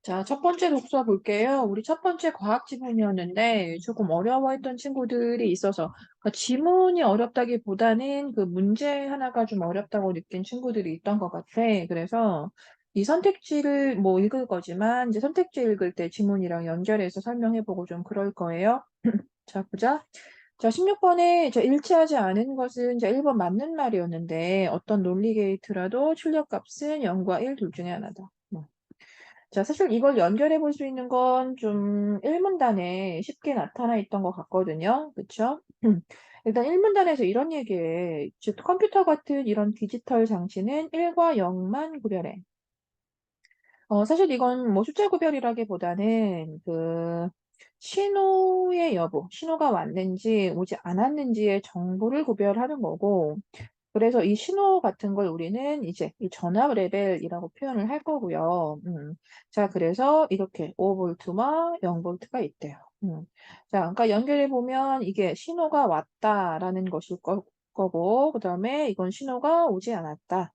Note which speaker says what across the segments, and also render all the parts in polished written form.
Speaker 1: 자, 첫 번째 독서 볼게요. 우리 첫 번째 과학 지문이었는데 조금 어려워했던 친구들이 있어서 그러니까 지문이 어렵다기보다는 그 문제 하나가 좀 어렵다고 느낀 친구들이 있던 것 같아. 그래서 이 선택지를 뭐 읽을 거지만 이제 선택지 읽을 때 지문이랑 연결해서 설명해보고 좀 그럴 거예요. 자, 보자. 자, 16번에 저 일치하지 않은 것은 이제 1번 맞는 말이었는데 어떤 논리 게이트라도 출력값은 0과 1 둘 중에 하나다. 자, 사실 이걸 연결해 볼 수 있는 건 좀 1문단에 쉽게 나타나 있던 것 같거든요. 그쵸? 일단 1문단에서 이런 얘기해. 즉, 컴퓨터 같은 이런 디지털 장치는 1과 0만 구별해. 사실 이건 뭐 숫자 구별이라기보다는 그 신호의 여부, 신호가 왔는지 오지 않았는지의 정보를 구별하는 거고, 그래서 이 신호 같은 걸 우리는 이제 이 전압 레벨이라고 표현을 할 거고요. 자, 그래서 이렇게 5V와 0V가 있대요. 자, 그러니까 연결해 보면 이게 신호가 왔다라는 것일 거고, 그 다음에 이건 신호가 오지 않았다.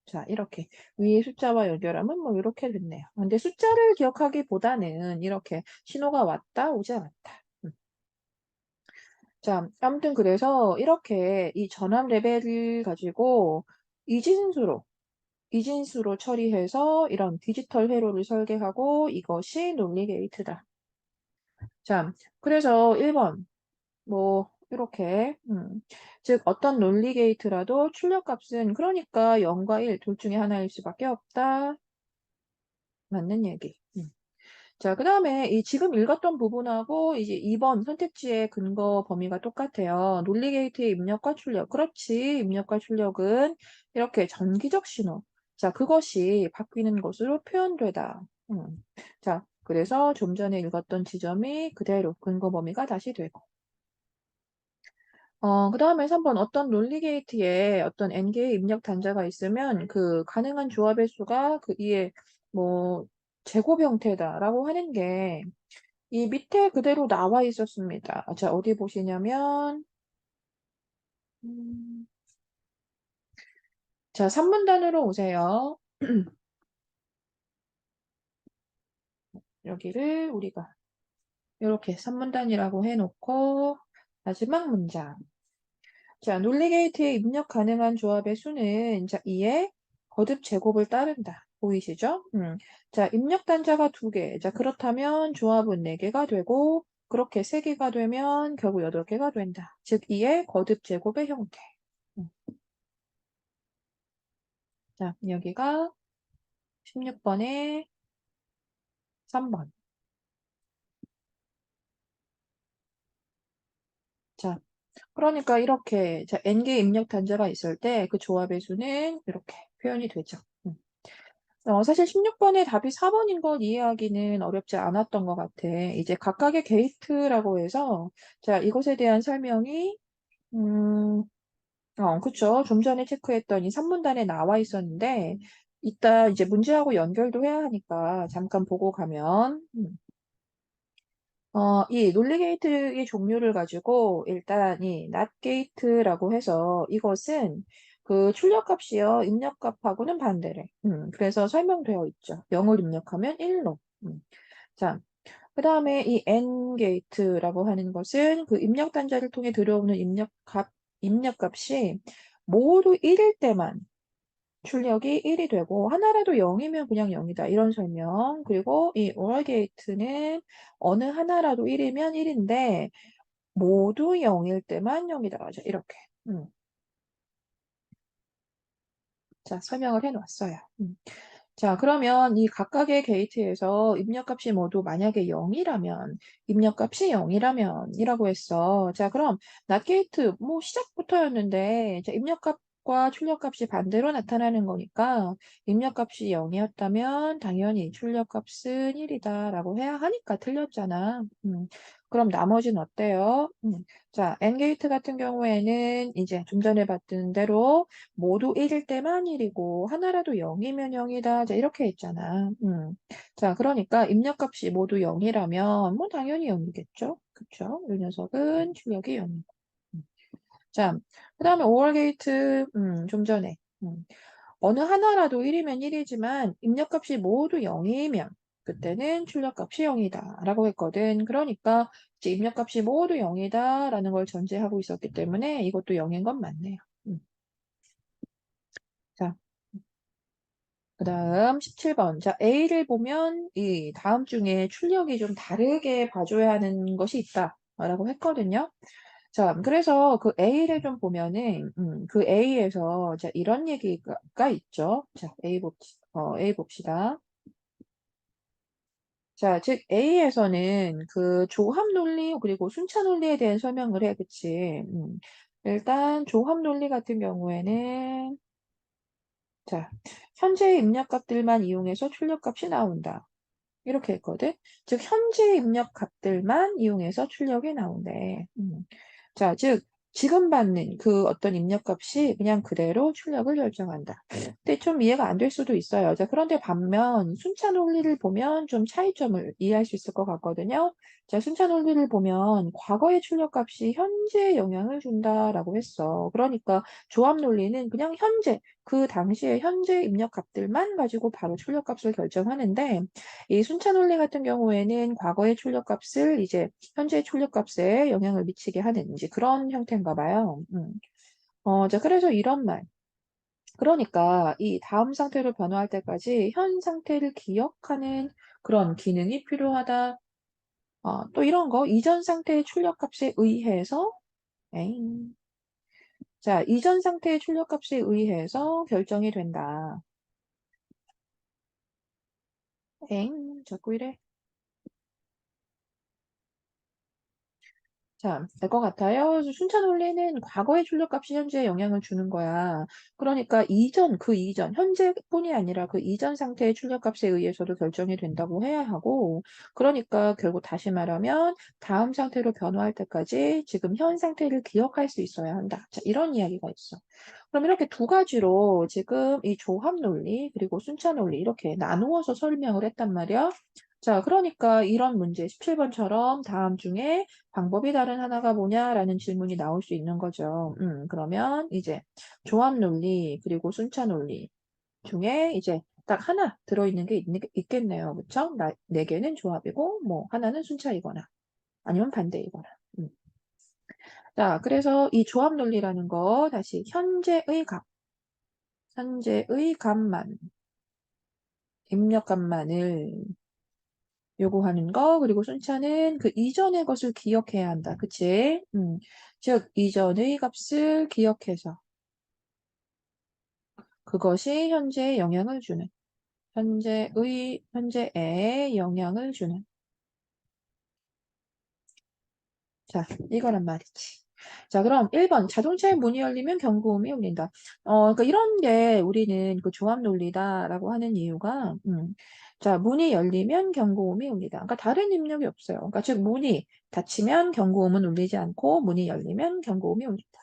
Speaker 1: 자, 이렇게 위의 숫자와 연결하면 뭐 이렇게 됐네요. 근데 숫자를 기억하기보다는 이렇게 신호가 왔다, 오지 않았다. 자, 아무튼 그래서 이렇게 이 전압 레벨을 가지고 이진수로, 이진수로 처리해서 이런 디지털 회로를 설계하고 이것이 논리 게이트다. 자, 그래서 1번, 뭐, 이렇게, 즉, 어떤 논리 게이트라도 출력값은 그러니까 0과 1 둘 중에 하나일 수밖에 없다. 맞는 얘기. 자, 그 다음에 이 지금 읽었던 부분하고 이제 2번 선택지의 근거 범위가 똑같아요. 논리 게이트의 입력과 출력. 그렇지. 입력과 출력은 이렇게 전기적 신호. 자, 그것이 바뀌는 것으로 표현되다. 자, 그래서 좀 전에 읽었던 지점이 그대로 근거 범위가 다시 되고. 그 다음에 3번 어떤 논리 게이트에 어떤 n개의 입력 단자가 있으면 그 가능한 조합의 수가 그 이에 뭐 제곱 형태다라고 하는 게 이 밑에 그대로 나와 있었습니다. 자, 어디 보시냐면, 음, 자, 3문단으로 오세요. 여기를 우리가 이렇게 3문단이라고 해놓고, 마지막 문장. 자, 논리 게이트에 입력 가능한 조합의 수는, 자, 이에 거듭 제곱을 따른다. 보이시죠? 자, 입력 단자가 2개. 자, 그렇다면 조합은 4개가 되고, 그렇게 3개가 되면 결국 8개가 된다. 즉, 이에 거듭 제곱의 형태. 음. 자, 여기가 16번에 3번. 자, 그러니까 이렇게 자, n개 입력 단자가 있을 때 그 조합의 수는 이렇게 표현이 되죠. 사실 16번의 답이 4번인 걸 이해하기는 어렵지 않았던 것 같아. 이제 각각의 게이트라고 해서 자, 이것에 대한 설명이 그쵸. 좀 전에 체크했던 이 3문단에 나와 있었는데 이따 이제 문제하고 연결도 해야 하니까 잠깐 보고 가면 이 논리 게이트의 종류를 가지고 일단 이 not 게이트라고 해서 이것은 그 출력값이요 입력값하고는 반대래. 그래서 설명되어 있죠. 0을 입력하면 1로. 자, 그 다음에 이 n 게이트라고 하는 것은 그 입력 단자를 통해 들어오는 입력값이 모두 1일 때만 출력이 1이 되고 하나라도 0이면 그냥 0이다. 이런 설명. 그리고 이 or gate는 어느 하나라도 1이면 1인데 모두 0일 때만 0이다. 맞아. 이렇게. 음. 자, 설명을 해놨어요. 자, 그러면 이 각각의 게이트에서 입력값이 모두 만약에 0이라면 입력값이 0이라면 이라고 했어. 자, 그럼 not 게이트 뭐 시작부터였는데 자, 입력값과 출력값이 반대로 나타나는 거니까 입력값이 0이었다면 당연히 출력값은 1이다라고 해야 하니까 틀렸잖아. 그럼 나머지는 어때요? 자, n 게이트 같은 경우에는 이제 좀 전에 봤던 대로 모두 1일 때만 1이고 하나라도 0이면 0이다. 자, 이렇게 했잖아. 자, 그러니까 입력값이 모두 0이라면 뭐 당연히 0이겠죠. 그쵸? 이 녀석은 출력이 0이고. 자, 그 다음에 or 게이트 좀 전에 어느 하나라도 1이면 1이지만 입력값이 모두 0이면 그때는 출력값이 0이다 라고 했거든. 그러니까 이제 입력값이 모두 0이다 라는 걸 전제하고 있었기 때문에 이것도 0인 건 맞네요. 자, 그 다음 17번. 자, A를 보면 이 다음 중에 출력이 좀 다르게 봐줘야 하는 것이 있다 라고 했거든요. 자, 그래서 그 A를 좀 보면은, 그 A에서, 자, 이런 얘기가 있죠. 자, A 봅시다. 자, 즉, A에서는 그 조합 논리, 그리고 순차 논리에 대한 설명을 해. 그치? 일단, 조합 논리 같은 경우에는, 자, 현재 입력값들만 이용해서 출력값이 나온다. 이렇게 했거든. 즉, 현재 입력 값들만 이용해서 출력이 나온대. 자, 즉, 지금 받는 그 어떤 입력값이 그냥 그대로 출력을 결정한다. 근데 좀 이해가 안 될 수도 있어요. 자, 그런데 반면 순차 논리를 보면 좀 차이점을 이해할 수 있을 것 같거든요. 자, 순차 논리를 보면 과거의 출력값이 현재에 영향을 준다라고 했어. 그러니까 조합 논리는 그냥 현재, 그 당시에 현재 입력 값들만 가지고 바로 출력값을 결정하는데 이 순차 논리 같은 경우에는 과거의 출력값을 이제 현재 출력값에 영향을 미치게 하는 이제 그런 형태인가 봐요. 자, 그래서 이런 말. 그러니까 이 다음 상태로 변화할 때까지 현 상태를 기억하는 그런 기능이 필요하다. 또 이런 거, 이전 상태의 출력값에 의해서, 에잉. 자, 이전 상태의 출력값에 의해서 결정이 된다. 엥, 자꾸 이래. 자, 알 것 같아요. 순차 논리는 과거의 출력값이 현재에 영향을 주는 거야. 그러니까 그 이전, 현재뿐이 아니라 그 이전 상태의 출력값에 의해서도 결정이 된다고 해야 하고, 그러니까 결국 다시 말하면 다음 상태로 변화할 때까지 지금 현 상태를 기억할 수 있어야 한다. 자, 이런 이야기가 있어. 그럼 이렇게 두 가지로 지금 이 조합 논리, 그리고 순차 논리 이렇게 나누어서 설명을 했단 말이야. 자, 그러니까 이런 문제 17번처럼 다음 중에 방법이 다른 하나가 뭐냐라는 질문이 나올 수 있는 거죠. 그러면 이제 조합 논리 그리고 순차 논리 중에 이제 딱 하나 들어있는 게 있겠네요. 그쵸? 네 개는 조합이고 뭐 하나는 순차이거나 아니면 반대이거나. 음. 자, 그래서 이 조합 논리라는 거 다시 현재의 값만, 입력값만을 요구하는 거, 그리고 순차는 그 이전의 것을 기억해야 한다. 그치? 즉, 이전의 값을 기억해서 그것이 현재에 영향을 주는, 현재에 영향을 주는. 자, 이거란 말이지. 자, 그럼 1번. 자동차의 문이 열리면 경고음이 울린다. 그러니까 이런 게 우리는 그 조합 논리다라고 하는 이유가, 자, 문이 열리면 경고음이 울리다. 그러니까 다른 입력이 없어요. 그러니까 즉, 문이 닫히면 경고음은 울리지 않고, 문이 열리면 경고음이 울린다.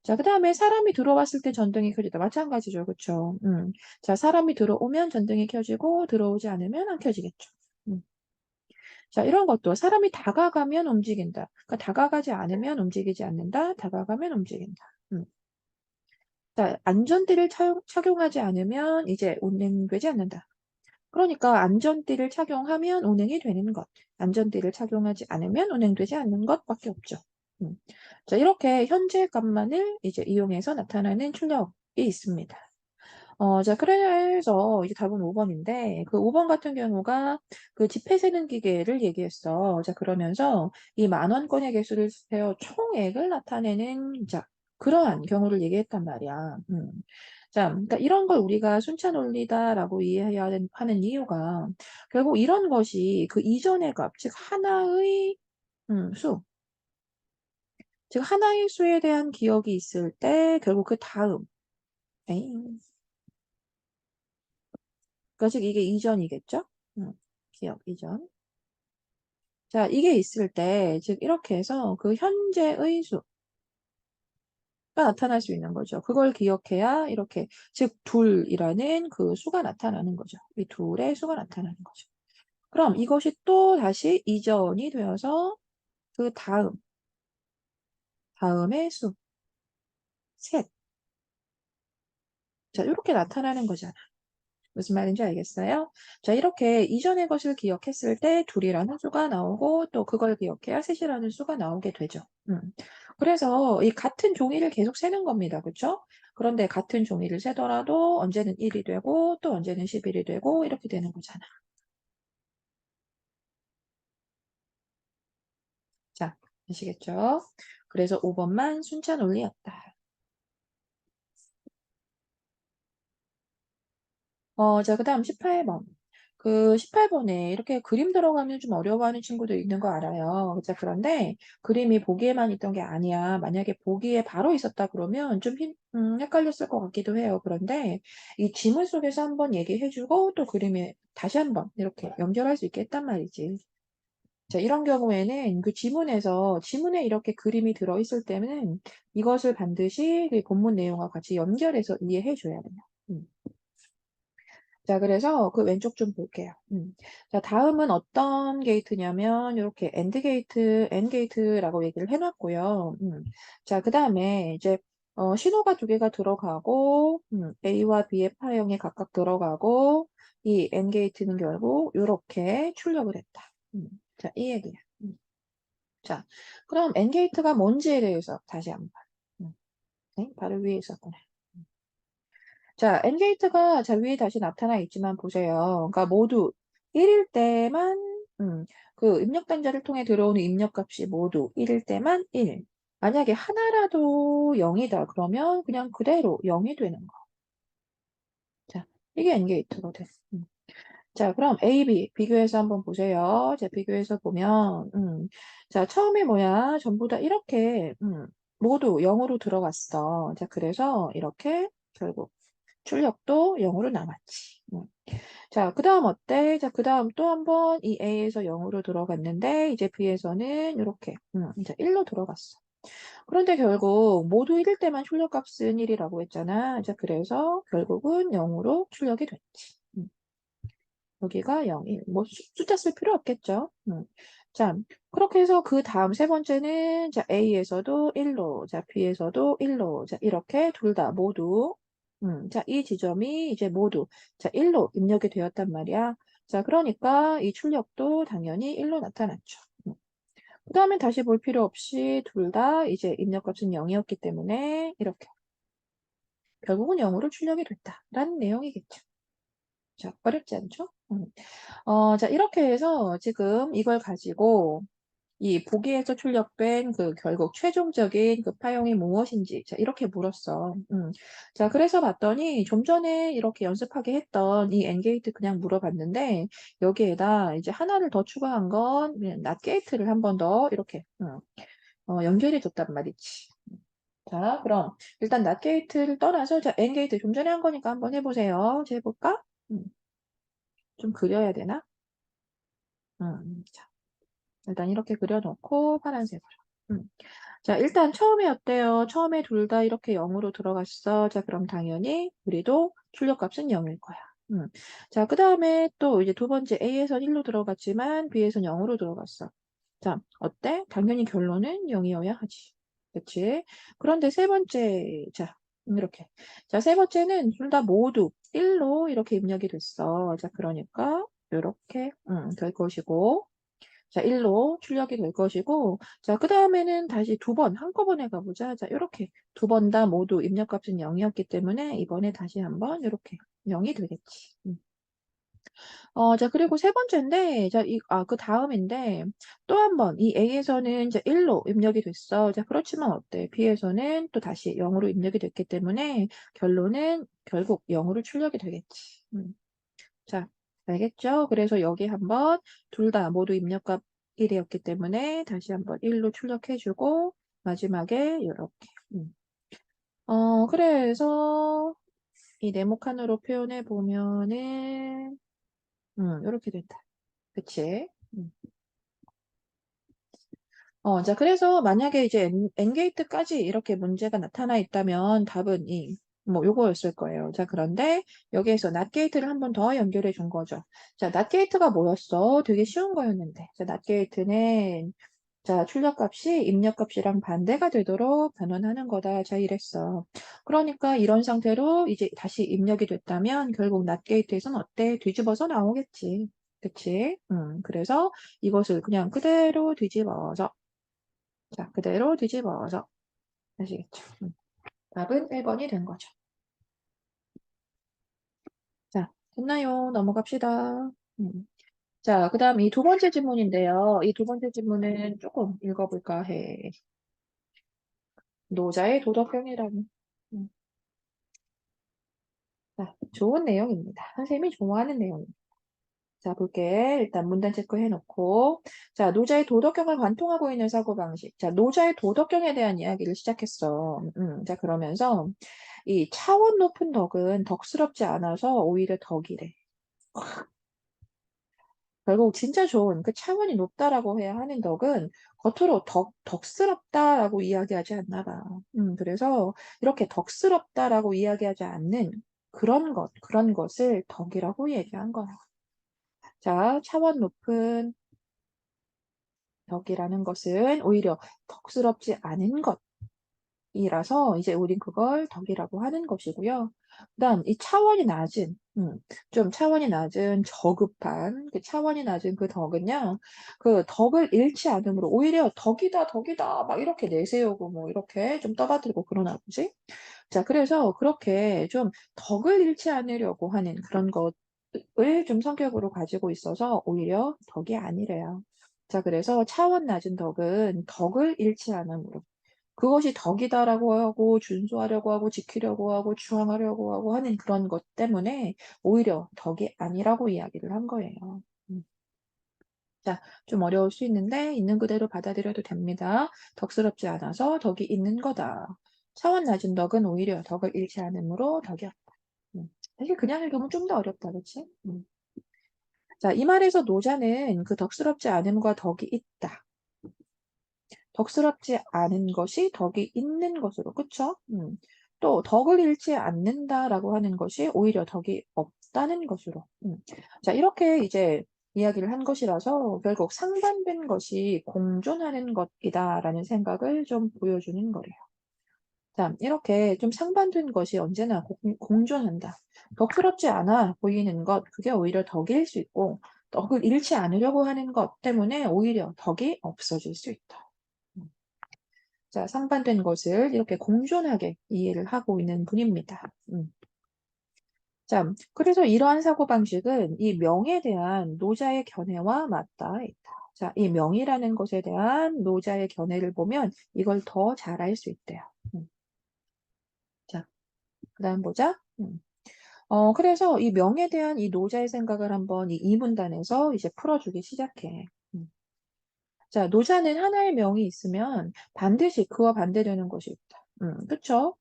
Speaker 1: 자, 그 다음에 사람이 들어왔을 때 전등이 켜지다. 마찬가지죠. 그쵸? 자, 사람이 들어오면 전등이 켜지고, 들어오지 않으면 안 켜지겠죠. 음. 자, 이런 것도 사람이 다가가면 움직인다. 그러니까 다가가지 않으면 움직이지 않는다. 다가가면 움직인다. 음. 자, 안전띠를 착용하지 않으면 이제 운행되지 않는다. 그러니까 안전띠를 착용하면 운행이 되는 것. 안전띠를 착용하지 않으면 운행되지 않는 것밖에 없죠. 음. 자, 이렇게 현재 값만을 이제 이용해서 나타나는 출력이 있습니다. 자, 그래서 이제 답은 5번인데, 그 5번 같은 경우가 그 지폐 세는 기계를 얘기했어. 자, 그러면서 이 만원권의 개수를 세어 총액을 나타내는, 자, 그러한 경우를 얘기했단 말이야. 자, 그러니까 이런 걸 우리가 순차 논리다라고 이해해야 하는 이유가 결국 이런 것이 그 이전의 값, 즉 하나의 수, 즉 하나의 수에 대한 기억이 있을 때 결국 그 다음, 에잉. 그러니까 즉 이게 이전이겠죠? 기억 이전. 자, 이게 있을 때, 즉 이렇게 해서 그 현재의 수가 나타날 수 있는 거죠. 그걸 기억해야 이렇게 즉 둘이라는 그 수가 나타나는 거죠. 이 둘의 수가 나타나는 거죠. 그럼 이것이 또 다시 이전이 되어서 그 다음의 수, 셋. 자, 이렇게 나타나는 거잖아. 무슨 말인지 알겠어요? 자, 이렇게 이전의 것을 기억했을 때 둘이라는 수가 나오고 또 그걸 기억해야 셋이라는 수가 나오게 되죠. 그래서 이 같은 종이를 계속 세는 겁니다. 그렇죠? 그런데 같은 종이를 세더라도 언제는 1이 되고 또 언제는 11이 되고 이렇게 되는 거잖아. 자, 아시겠죠? 그래서 5번만 순차 논리였다. 자, 그 다음 18번. 그 18번에 이렇게 그림 들어가면 좀 어려워하는 친구도 있는 거 알아요. 자, 그런데 그림이 보기에만 있던 게 아니야. 만약에 보기에 바로 있었다 그러면 좀 헷갈렸을 것 같기도 해요. 그런데 이 지문 속에서 한번 얘기해주고 또 그림에 다시 한번 이렇게 연결할 수 있게 했단 말이지. 자, 이런 경우에는 그 지문에 이렇게 그림이 들어있을 때는 이것을 반드시 그 본문 내용과 같이 연결해서 이해해 줘야 돼요. 음. 자, 그래서 그 왼쪽 좀 볼게요. 자, 다음은 어떤 게이트냐면, 이렇게 엔드 게이트라고 얘기를 해놨고요. 자, 그 다음에 이제, 신호가 두 개가 들어가고, A와 B의 파형이 각각 들어가고, 이 N 게이트는 결국 이렇게 출력을 했다. 자, 이 얘기야. 자, 그럼 N 게이트가 뭔지에 대해서 다시 한번. 음, 네? 바로 위에 있었구나. 자, 엔게이트가 자 위에 다시 나타나 있지만 보세요. 그러니까 모두 1일 때만 그 입력 단자를 통해 들어오는 입력값이 모두 1일 때만 1. 만약에 하나라도 0이다 그러면 그냥 그대로 0이 되는 거. 자, 이게 엔게이트거든. 자, 그럼 A, B 비교해서 한번 보세요. 자, 비교해서 보면 자, 처음에 뭐야? 전부 다 이렇게 모두 0으로 들어갔어. 자, 그래서 이렇게 결국 출력도 0으로 남았지. 자, 그 다음 어때? 자, 그 다음 또 한 번 이 A에서 0으로 들어갔는데, 이제 B에서는 이렇게, 이제 1로 들어갔어. 그런데 결국 모두 1일 때만 출력값은 1이라고 했잖아. 자, 그래서 결국은 0으로 출력이 됐지. 여기가 0, 1. 뭐 숫자 쓸 필요 없겠죠. 자, 그렇게 해서 그 다음 세 번째는 자, A에서도 1로, 자, B에서도 1로, 자, 이렇게 둘 다 모두 자, 이 지점이 이제 모두 자, 1로 입력이 되었단 말이야. 자, 그러니까 이 출력도 당연히 1로 나타났죠. 그 다음에 다시 볼 필요 없이 둘 다 이제 입력값은 0이었기 때문에 이렇게 결국은 0으로 출력이 됐다라는 내용이겠죠. 자, 어렵지 않죠? 자, 이렇게 해서 지금 이걸 가지고 이 보기에서 출력된 그 결국 최종적인 그 파형이 무엇인지, 자, 이렇게 물었어. 자, 그래서 봤더니 좀 전에 이렇게 연습하게 했던 이 엔게이트 그냥 물어봤는데 여기에다 이제 하나를 더 추가한 건 낫게이트를 한 번 더 이렇게 연결해 줬단 말이지. 자, 그럼 일단 낫게이트를 떠나서 자, 엔게이트 좀 전에 한 거니까 한번 해보세요. 이제 해볼까? 음, 좀 그려야 되나? 자, 일단 이렇게 그려놓고 파란색으로. 음. 자, 일단 처음에 어때요? 처음에 둘 다 이렇게 0으로 들어갔어. 자, 그럼 당연히 우리도 출력값은 0일 거야. 자, 그 다음에 또 이제 두 번째 A에선 1로 들어갔지만 B에선 0으로 들어갔어. 자, 어때? 당연히 결론은 0이어야 하지. 그치? 그런데 세 번째, 자, 이렇게. 자, 세 번째는 둘 다 모두 1로 이렇게 입력이 됐어. 자, 그러니까 이렇게 될 것이고. 자, 1로 출력이 될 것이고, 자, 그 다음에는 다시 두 번, 한꺼번에 가보자. 자, 이렇게 두 번 다 모두 입력값은 0이었기 때문에 이번에 다시 한번 이렇게 0이 되겠지. 자, 그리고 세 번째인데, 자, 그 다음인데, 또 한 번, 이 A에서는 이제 1로 입력이 됐어. 자, 그렇지만 어때? B에서는 또 다시 0으로 입력이 됐기 때문에 결론은 결국 0으로 출력이 되겠지. 자, 알겠죠? 그래서 여기 한번 둘 다 모두 입력값 1이었기 때문에 다시 한번 1로 출력해주고 마지막에 이렇게. 그래서 이 네모칸으로 표현해 보면은 이렇게 된다. 그치? 자, 그래서 만약에 이제 엔게이트까지 이렇게 문제가 나타나 있다면 답은 뭐, 요거였을 거예요. 자, 그런데 여기에서 낫게이트를 한 번 더 연결해 준 거죠. 자, 낫게이트가 뭐였어? 되게 쉬운 거였는데. 자, 낫게이트는 자, 출력값이 입력값이랑 반대가 되도록 변환하는 거다. 자, 이랬어. 그러니까 이런 상태로 이제 다시 입력이 됐다면 결국 not gate에서는 어때? 뒤집어서 나오겠지. 그치? 그래서 이것을 그냥 그대로 뒤집어서, 자, 그대로 뒤집어서. 아시겠죠? 답은 1번이 된 거죠. 자, 됐나요? 넘어갑시다. 자, 그 다음 이 두 번째 질문인데요. 이 두 번째 질문은 조금 읽어볼까 해. 노자의 도덕경이라는. 음, 자, 좋은 내용입니다. 선생님이 좋아하는 내용입니다. 자, 볼게. 일단 문단 체크해 놓고. 자, 노자의 도덕경을 관통하고 있는 사고방식. 자, 노자의 도덕경에 대한 이야기를 시작했어. 자, 그러면서 이 차원 높은 덕은 덕스럽지 않아서 오히려 덕이래. 결국 진짜 좋은 그 차원이 높다라고 해야 하는 덕은 겉으로 덕스럽다라고 이야기하지 않나 봐. 그래서 이렇게 덕스럽다라고 이야기하지 않는 그런 것을 덕이라고 얘기한 거야. 자, 차원 높은 덕이라는 것은 오히려 덕스럽지 않은 것이라서 이제 우린 그걸 덕이라고 하는 것이고요. 그다음 이 차원이 낮은 좀 차원이 낮은 저급한 그 차원이 낮은 그 덕은요. 그 덕을 잃지 않으므로 오히려 덕이다 덕이다 막 이렇게 내세우고 뭐 이렇게 좀 떠받들고 그러나 보지. 자, 그래서 그렇게 좀 덕을 잃지 않으려고 하는 그런 것을 좀 성격으로 가지고 있어서 오히려 덕이 아니래요. 자, 그래서 차원 낮은 덕은 덕을 잃지 않으므로 그것이 덕이다라고 하고 준수하려고 하고 지키려고 하고 주황하려고 하고 하는 그런 것 때문에 오히려 덕이 아니라고 이야기를 한 거예요. 음. 자, 좀 어려울 수 있는데 있는 그대로 받아들여도 됩니다. 덕스럽지 않아서 덕이 있는 거다. 차원 낮은 덕은 오히려 덕을 잃지 않으므로 덕이 없다. 사실 그냥 읽으면 좀 더 어렵다, 그렇지? 자, 이 말에서 노자는 그 덕스럽지 않음과 덕이 있다. 덕스럽지 않은 것이 덕이 있는 것으로, 그쵸? 또 덕을 잃지 않는다라고 하는 것이 오히려 덕이 없다는 것으로. 자, 이렇게 이제 이야기를 한 것이라서 결국 상반된 것이 공존하는 것이다라는 생각을 좀 보여주는 거래요. 자, 이렇게 좀 상반된 것이 언제나 공존한다. 덕스럽지 않아 보이는 것, 그게 오히려 덕일 수 있고, 덕을 잃지 않으려고 하는 것 때문에 오히려 덕이 없어질 수 있다. 음. 자, 상반된 것을 이렇게 공존하게 이해를 하고 있는 분입니다. 자, 그래서 이러한 사고방식은 이 명에 대한 노자의 견해와 맞닿아 있다. 자, 이 명이라는 것에 대한 노자의 견해를 보면 이걸 더 잘 알 수 있대요. 자, 그 다음 보자. 그래서 이 명에 대한 이 노자의 생각을 한번 이 이문단에서 이제 풀어주기 시작해. 음. 자, 노자는 하나의 명이 있으면 반드시 그와 반대되는 것이 있다. 그쵸?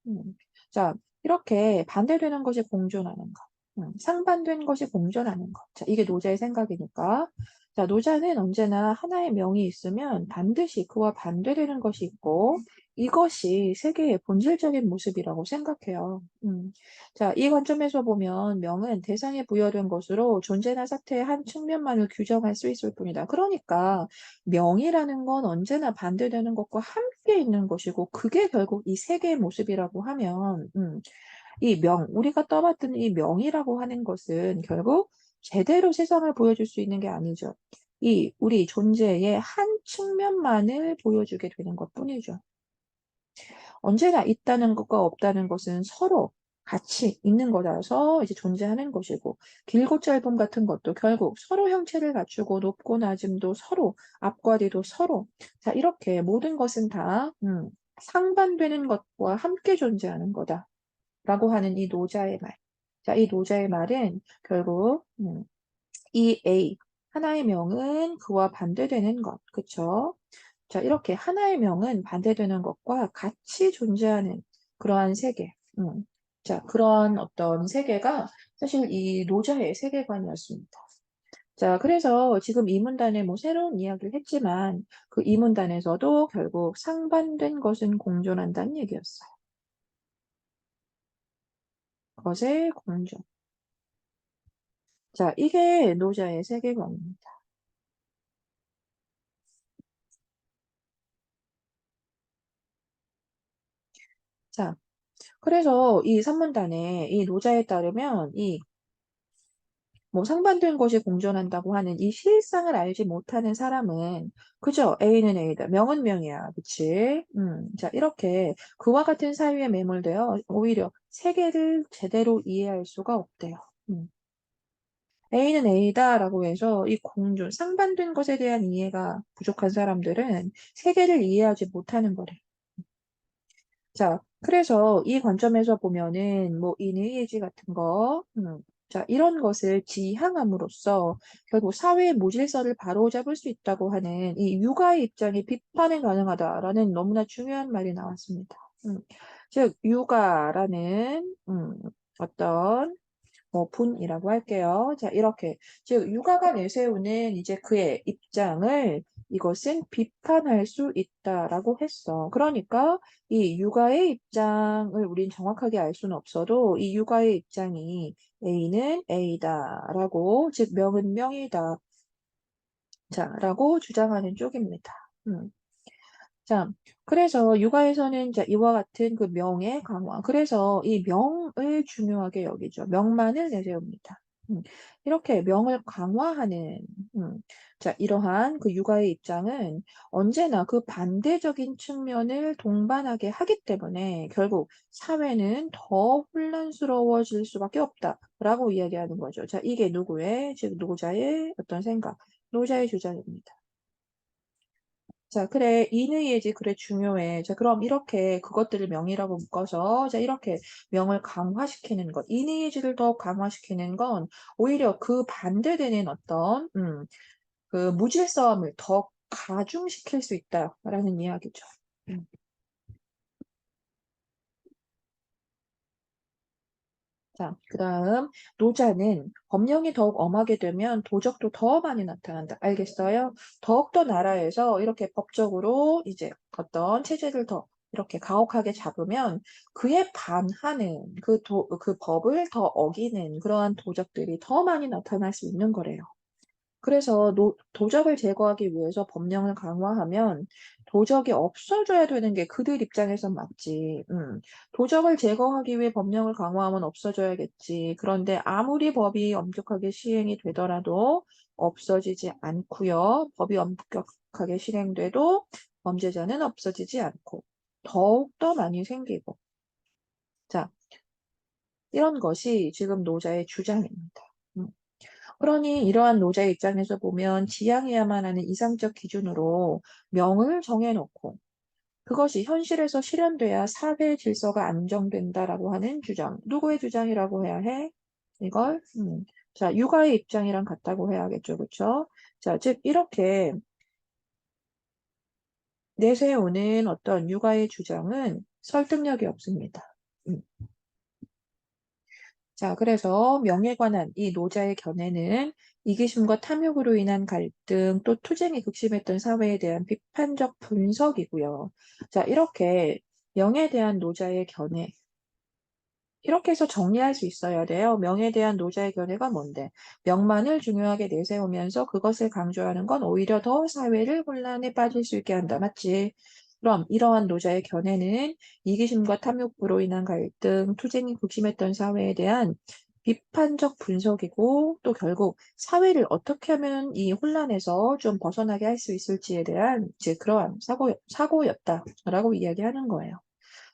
Speaker 1: 자, 이렇게 반대되는 것이 공존하는 것. 상반된 것이 공존하는 것. 자, 이게 노자의 생각이니까. 자, 노자는 언제나 하나의 명이 있으면 반드시 그와 반대되는 것이 있고, 이것이 세계의 본질적인 모습이라고 생각해요. 자, 이 관점에서 보면 명은 대상에 부여된 것으로 존재나 사태의 한 측면만을 규정할 수 있을 뿐이다. 그러니까 명이라는 건 언제나 반대되는 것과 함께 있는 것이고, 그게 결국 이 세계의 모습이라고 하면, 이 명, 우리가 떠받드는 이 명이라고 하는 것은 결국 제대로 세상을 보여줄 수 있는 게 아니죠. 이 우리 존재의 한 측면만을 보여주게 되는 것 뿐이죠. 언제나 있다는 것과 없다는 것은 서로 같이 있는 거라서 이제 존재하는 것이고, 길고 짧음 같은 것도 결국 서로 형체를 갖추고, 높고 낮음도 서로, 앞과 뒤도 서로. 자, 이렇게 모든 것은 다, 상반되는 것과 함께 존재하는 거다. 라고 하는 이 노자의 말. 자, 이 노자의 말은 결국, 이 A, 하나의 명은 그와 반대되는 것. 그쵸? 자, 이렇게 하나의 명은 반대되는 것과 같이 존재하는 그러한 세계. 자, 그러한 어떤 세계가 사실 이 노자의 세계관이었습니다. 자, 그래서 지금 이 문단에 뭐 새로운 이야기를 했지만 그 이 문단에서도 결국 상반된 것은 공존한다는 얘기였어요. 것의 공존. 자, 이게 노자의 세계관입니다. 자, 그래서 이 산문단에 이 노자에 따르면 이 뭐 상반된 것이 공존한다고 하는 이 실상을 알지 못하는 사람은 그죠? A는 A다. 명은 명이야. 그치? 자, 이렇게 그와 같은 사유에 매몰되어 오히려 세계를 제대로 이해할 수가 없대요. 음. A는 A다라고 해서 이 공존, 상반된 것에 대한 이해가 부족한 사람들은 세계를 이해하지 못하는 거래. 자, 그래서 이 관점에서 보면은 뭐 인의예지 같은 거, 자, 이런 것을 지향함으로써 결국 사회의 무질서를 바로잡을 수 있다고 하는 이 육아의 입장이 비판이 가능하다라는 너무나 중요한 말이 나왔습니다. 음, 즉, 육아라는 어떤 뭐 분이라고 할게요. 자, 이렇게. 즉, 육아가 내세우는 이제 그의 입장을 이것은 비판할 수 있다라고 했어. 그러니까 이 육아의 입장을 우린 정확하게 알 수는 없어도 이 육아의 입장이 A는 A다라고, 즉, 명은 명이다. 자, 라고 주장하는 쪽입니다. 음. 자, 그래서 육아에서는 자, 이와 같은 그 명의 강화. 그래서 이 명을 중요하게 여기죠. 명만을 내세웁니다. 이렇게 명을 강화하는, 자, 이러한 그 육아의 입장은 언제나 그 반대적인 측면을 동반하게 하기 때문에 결국 사회는 더 혼란스러워질 수밖에 없다라고 이야기하는 거죠. 자, 이게 누구의, 즉, 노자의 어떤 생각, 노자의 주장입니다. 자, 그래, 인의예지, 그래, 중요해. 자, 그럼 이렇게 그것들을 명이라고 묶어서, 자, 이렇게 명을 강화시키는 것, 인의예지를 더 강화시키는 건 오히려 그 반대되는 어떤, 그 무질서함을 더 가중시킬 수 있다라는 이야기죠. 음. 자, 그 다음, 노자는 법령이 더욱 엄하게 되면 도적도 더 많이 나타난다. 알겠어요? 더욱더 나라에서 이렇게 법적으로 이제 어떤 체제를 더 이렇게 가혹하게 잡으면 그에 반하는 그 법을 더 어기는 그러한 도적들이 더 많이 나타날 수 있는 거래요. 그래서 도적을 제거하기 위해서 법령을 강화하면 도적이 없어져야 되는 게 그들 입장에선 맞지. 도적을 제거하기 위해 법령을 강화하면 없어져야겠지. 그런데 아무리 법이 엄격하게 시행이 되더라도 없어지지 않고요. 법이 엄격하게 실행돼도 범죄자는 없어지지 않고 더욱더 많이 생기고. 자, 이런 것이 지금 노자의 주장입니다. 음. 그러니 이러한 노자의 입장에서 보면 지향해야만 하는 이상적 기준으로 명을 정해놓고 그것이 현실에서 실현돼야 사회 질서가 안정된다라고 하는 주장. 누구의 주장이라고 해야 해? 이걸 자, 육아의 입장이랑 같다고 해야겠죠. 그렇죠? 자, 즉 이렇게 내세우는 어떤 육아의 주장은 설득력이 없습니다. 음. 자, 그래서 명에 관한 이 노자의 견해는 이기심과 탐욕으로 인한 갈등, 또 투쟁이 극심했던 사회에 대한 비판적 분석이고요. 자, 이렇게 명에 대한 노자의 견해, 이렇게 해서 정리할 수 있어야 돼요. 명에 대한 노자의 견해가 뭔데? 명만을 중요하게 내세우면서 그것을 강조하는 건 오히려 더 사회를 혼란에 빠질 수 있게 한다. 맞지? 그럼 이러한 노자의 견해는 이기심과 탐욕으로 인한 갈등, 투쟁이 극심했던 사회에 대한 비판적 분석이고 또 결국 사회를 어떻게 하면 이 혼란에서 좀 벗어나게 할 수 있을지에 대한 이제 그러한 사고였다라고 이야기하는 거예요.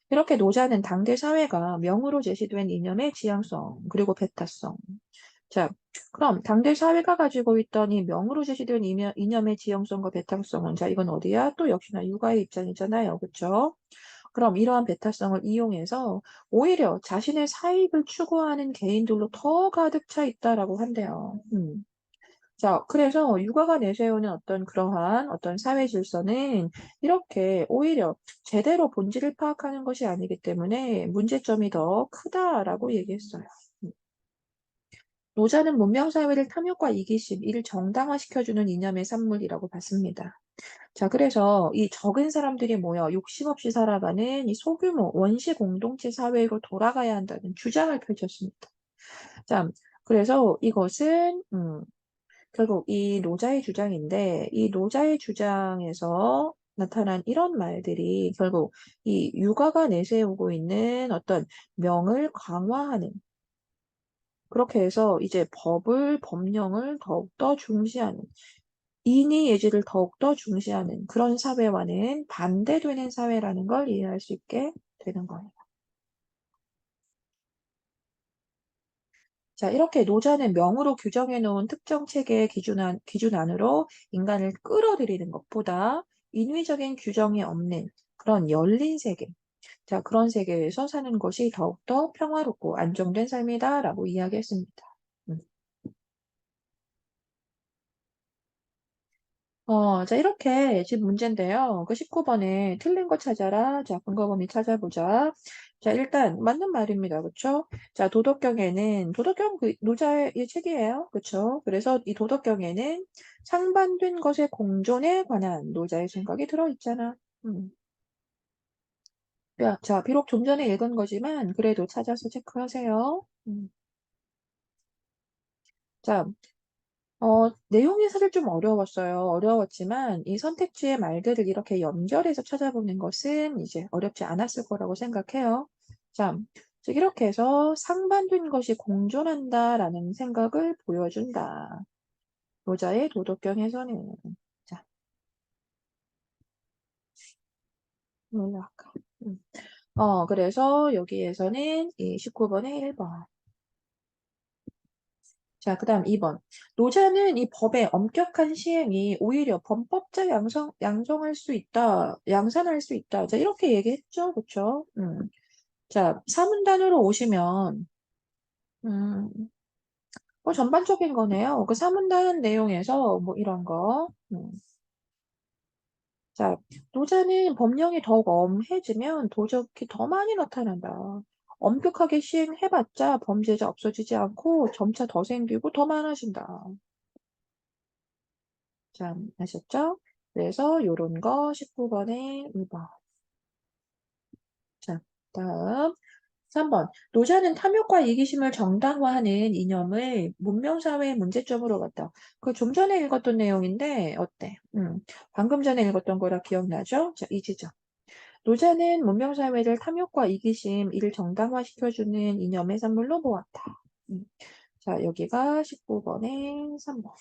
Speaker 1: 이렇게 노자는 당대 사회가 명으로 제시된 이념의 지향성, 그리고 배타성. 자, 그럼 당대 사회가 가지고 있던 이 명으로 제시된 이념의 지향성과 배타성은, 자, 이건 어디야? 또 역시나 육아의 입장이잖아요. 그쵸? 그럼 이러한 배타성을 이용해서 오히려 자신의 사익을 추구하는 개인들로 더 가득 차 있다라고 한대요. 자, 그래서 육아가 내세우는 어떤 그러한 어떤 사회 질서는 이렇게 오히려 제대로 본질을 파악하는 것이 아니기 때문에 문제점이 더 크다라고 얘기했어요. 음. 노자는 문명사회를 탐욕과 이기심, 이를 정당화시켜주는 이념의 산물이라고 봤습니다. 자, 그래서 이 적은 사람들이 모여 욕심 없이 살아가는 이 소규모 원시 공동체 사회로 돌아가야 한다는 주장을 펼쳤습니다. 자, 그래서 이것은 결국 이 노자의 주장인데 이 노자의 주장에서 나타난 이런 말들이 결국 이 육아가 내세우고 있는 어떤 명을 강화하는, 그렇게 해서 이제 법령을 더욱더 중시하는, 인의 예지를 더욱더 중시하는 그런 사회와는 반대되는 사회라는 걸 이해할 수 있게 되는 거예요. 자, 이렇게 노자는 명으로 규정해 놓은 특정 체계의 기준 안으로 인간을 끌어들이는 것보다 인위적인 규정이 없는 그런 열린 세계, 자, 그런 세계에서 사는 것이 더욱더 평화롭고 안정된 삶이다라고 이야기했습니다. 음. 자, 이렇게 지금 문제인데요. 그 19번에 틀린 거 찾아라. 자, 근거 범위 찾아보자. 자, 일단 맞는 말입니다. 그쵸? 자, 도덕경 그 노자의 책이에요. 그쵸? 그래서 이 도덕경에는 상반된 것의 공존에 관한 노자의 생각이 들어있잖아. 음. 야, 자, 비록 좀 전에 읽은 거지만 그래도 찾아서 체크하세요. 자, 내용이 사실 좀 어려웠어요. 어려웠지만 이 선택지의 말들을 이렇게 연결해서 찾아보는 것은 이제 어렵지 않았을 거라고 생각해요. 자, 즉 이렇게 해서 상반된 것이 공존한다라는 생각을 보여준다. 노자의 도덕경에서는. 자, 올라갈까? 음. 그래서 여기에서는 이 19번에 1번. 자, 그 다음 2번. 노자는 이 법의 엄격한 시행이 오히려 범법자 양성할 수 있다, 양산할 수 있다. 자, 이렇게 얘기했죠. 그쵸? 자, 사문단으로 오시면, 음, 뭐 전반적인 거네요. 그 사문단 내용에서 뭐 이런 거. 자, 노자는 법령이 더욱 엄해지면 도적이 더 많이 나타난다. 엄격하게 시행해봤자 범죄자 없어지지 않고 점차 더 생기고 더 많아진다. 자, 아셨죠? 그래서 요런 거 19번에 2번. 자, 다음 3번. 노자는 탐욕과 이기심을 정당화하는 이념을 문명사회의 문제점으로 봤다. 그 좀 전에 읽었던 내용인데 어때? 방금 전에 읽었던 거라 기억나죠? 자, 이 지점. 노자는 문명사회를 탐욕과 이기심, 이를 정당화시켜주는 이념의 산물로 보았다. 음. 자, 여기가 19번에 3번.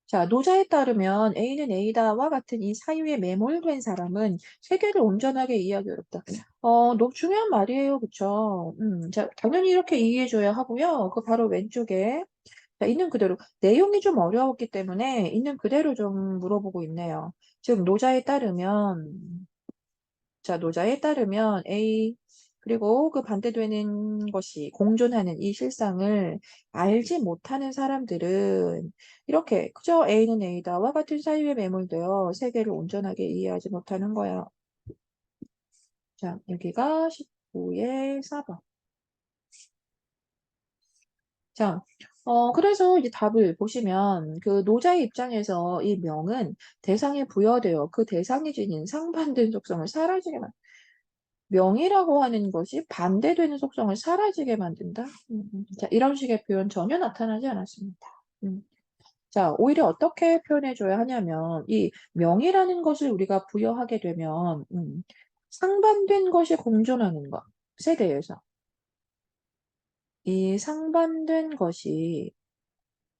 Speaker 1: 자, 노자에 따르면 A는 A다와 같은 이 사유에 매몰된 사람은 세계를 온전하게 이해하기 어렵다. 너무 중요한 말이에요. 그쵸? 자, 당연히 이렇게 이해해줘야 하고요. 그 바로 왼쪽에. 자, 있는 그대로. 내용이 좀 어려웠기 때문에 있는 그대로 좀 물어보고 있네요. 즉, 노자에 따르면, 자, 노자에 따르면 A, 그리고 그 반대되는 것이 공존하는 이 실상을 알지 못하는 사람들은 이렇게 그저 A는 A다와 같은 사유에 매몰되어 세계를 온전하게 이해하지 못하는 거야. 자, 여기가 19의 4번. 자, 그래서 이제 답을 보시면 그 노자의 입장에서 이 명은 대상에 부여되어 그 대상이 지닌 상반된 속성을 사라지게 명이라고 하는 것이 반대되는 속성을 사라지게 만든다. 자, 이런 식의 표현 전혀 나타나지 않았습니다. 음. 자, 오히려 어떻게 표현해줘야 하냐면, 이 명이라는 것을 우리가 부여하게 되면, 상반된 것이 공존하는 것에 대해서, 이 상반된 것이,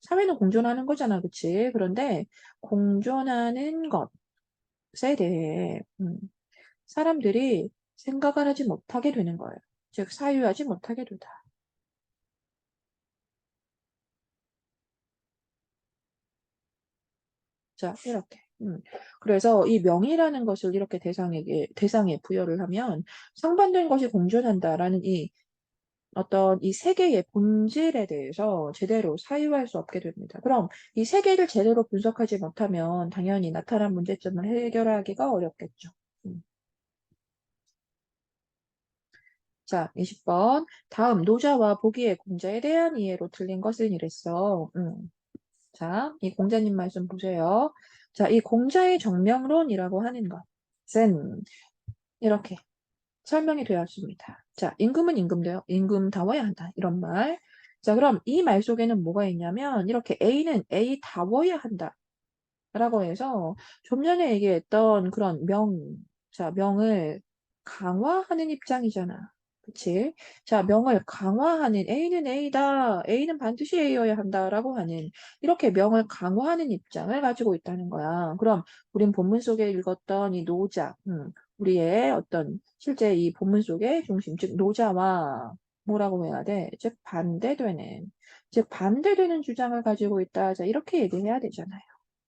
Speaker 1: 사회는 공존하는 거잖아, 그치? 그런데 공존하는 것에 대해, 사람들이 생각을 하지 못하게 되는 거예요. 즉, 사유하지 못하게 되다. 자, 이렇게. 그래서 이 명이라는 것을 이렇게 대상에 부여를 하면 상반된 것이 공존한다라는 이 어떤 이 세계의 본질에 대해서 제대로 사유할 수 없게 됩니다. 그럼 이 세계를 제대로 분석하지 못하면 당연히 나타난 문제점을 해결하기가 어렵겠죠. 음. 자, 20번. 다음 노자와 보기의 공자에 대한 이해로 틀린 것은 이랬어. 자, 이 공자님 말씀 보세요. 자, 이 공자의 정명론이라고 하는 것은 이렇게 설명이 되었습니다. 자, 임금은 임금다워야 한다. 이런 말. 자, 그럼 이 말 속에는 뭐가 있냐면 이렇게 A는 A다워야 한다. 라고 해서 좀 전에 얘기했던 그런 자, 명을 강화하는 입장이잖아. 그치? 자, 명을 강화하는 A는 A다. A는 반드시 A여야 한다라고 하는 이렇게 명을 강화하는 입장을 가지고 있다는 거야. 그럼 우린 본문 속에 읽었던 이 노자, 우리의 어떤 실제 이 본문 속의 중심, 즉 노자와 뭐라고 해야 돼? 즉 반대되는 주장을 가지고 있다. 자, 이렇게 얘기해야 되잖아요.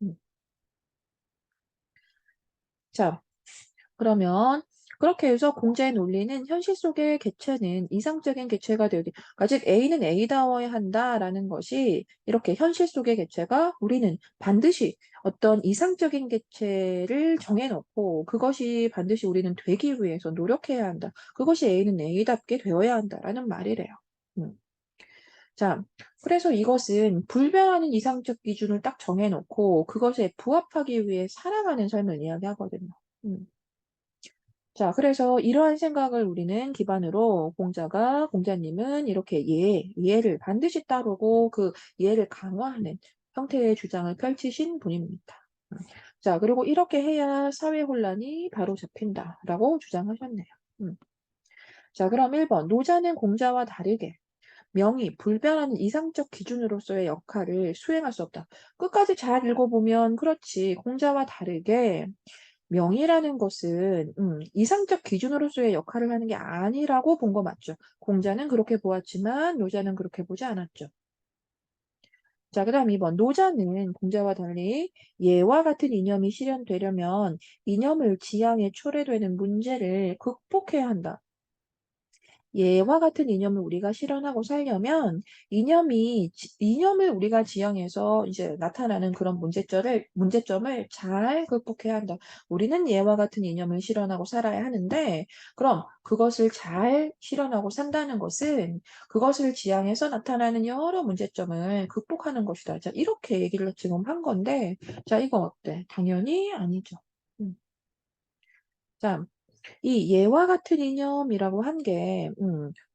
Speaker 1: 음. 자, 그러면 그렇게 해서 공자의 논리는 현실 속의 개체는 이상적인 개체가 되기, 그러니까 즉 A는 A다워야 한다라는 것이 이렇게 현실 속의 개체가 우리는 반드시 어떤 이상적인 개체를 정해놓고 그것이 반드시 우리는 되기 위해서 노력해야 한다. 그것이 A는 A답게 되어야 한다라는 말이래요. 음. 자, 그래서 이것은 불변하는 이상적 기준을 딱 정해놓고 그것에 부합하기 위해 살아가는 삶을 이야기하거든요. 음. 자, 그래서 이러한 생각을 우리는 기반으로 공자님은 이렇게 예를 반드시 따르고 그 예를 강화하는 형태의 주장을 펼치신 분입니다. 음. 자, 그리고 이렇게 해야 사회 혼란이 바로 잡힌다라고 주장하셨네요. 음. 자, 그럼 1번. 노자는 공자와 다르게 명이 불변하는 이상적 기준으로서의 역할을 수행할 수 없다. 끝까지 잘 읽어보면 그렇지. 공자와 다르게 명이라는 것은 이상적 기준으로서의 역할을 하는 게 아니라고 본 거 맞죠? 공자는 그렇게 보았지만 노자는 그렇게 보지 않았죠. 자, 그 다음 2번. 노자는 공자와 달리 예와 같은 이념이 실현되려면 이념을 지향에 초래되는 문제를 극복해야 한다. 예와 같은 이념을 우리가 실현하고 살려면 이념을 우리가 지향해서 이제 나타나는 그런 문제점을 잘 극복해야 한다. 우리는 예와 같은 이념을 실현하고 살아야 하는데, 그럼 그것을 잘 실현하고 산다는 것은 그것을 지향해서 나타나는 여러 문제점을 극복하는 것이다. 자, 이렇게 얘기를 지금 한 건데, 자, 이거 어때? 당연히 아니죠. 음. 자, 이 얘와 같은 이념이라고 한 게,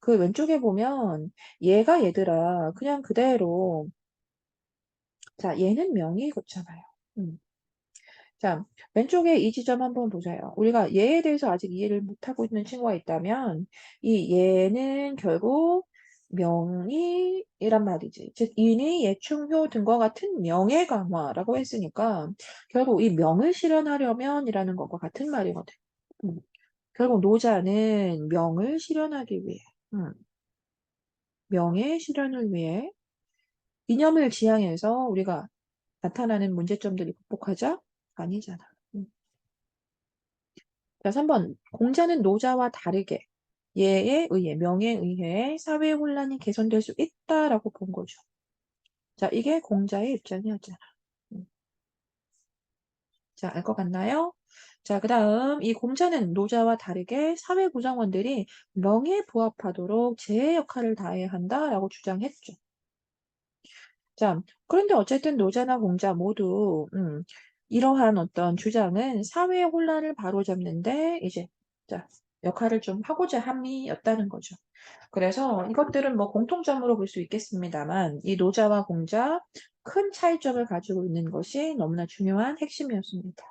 Speaker 1: 그 왼쪽에 보면 얘가 얘들아, 그냥 그대로, 자, 얘는 명이 그렇잖아요. 음. 자, 왼쪽에 이 지점 한번 보세요. 우리가 얘에 대해서 아직 이해를 못하고 있는 친구가 있다면, 이 얘는 결국 명이란 말이지. 즉, 인의, 예충효 등과 같은 명의 강화라고 했으니까, 결국 이 명을 실현하려면이라는 것과 같은 말이거든. 음. 결국 노자는 명을 실현하기 위해, 음, 명의 실현을 위해 이념을 지향해서 우리가 나타나는 문제점들이 극복하자? 아니잖아. 자, 3번. 공자는 노자와 다르게 예에 의해, 명에 의해 사회 혼란이 개선될 수 있다라고 본 거죠. 자, 이게 공자의 입장이었잖아. 음. 자, 알 것 같나요? 자, 그 다음, 이 공자는 노자와 다르게 사회 구성원들이 명에 부합하도록 제 역할을 다해야 한다라고 주장했죠. 자, 그런데 어쨌든 노자나 공자 모두 이러한 어떤 주장은 사회의 혼란을 바로잡는데 이제 자, 역할을 좀 하고자 함이었다는 거죠. 그래서 이것들은 뭐 공통점으로 볼 수 있겠습니다만 이 노자와 공자 큰 차이점을 가지고 있는 것이 너무나 중요한 핵심이었습니다.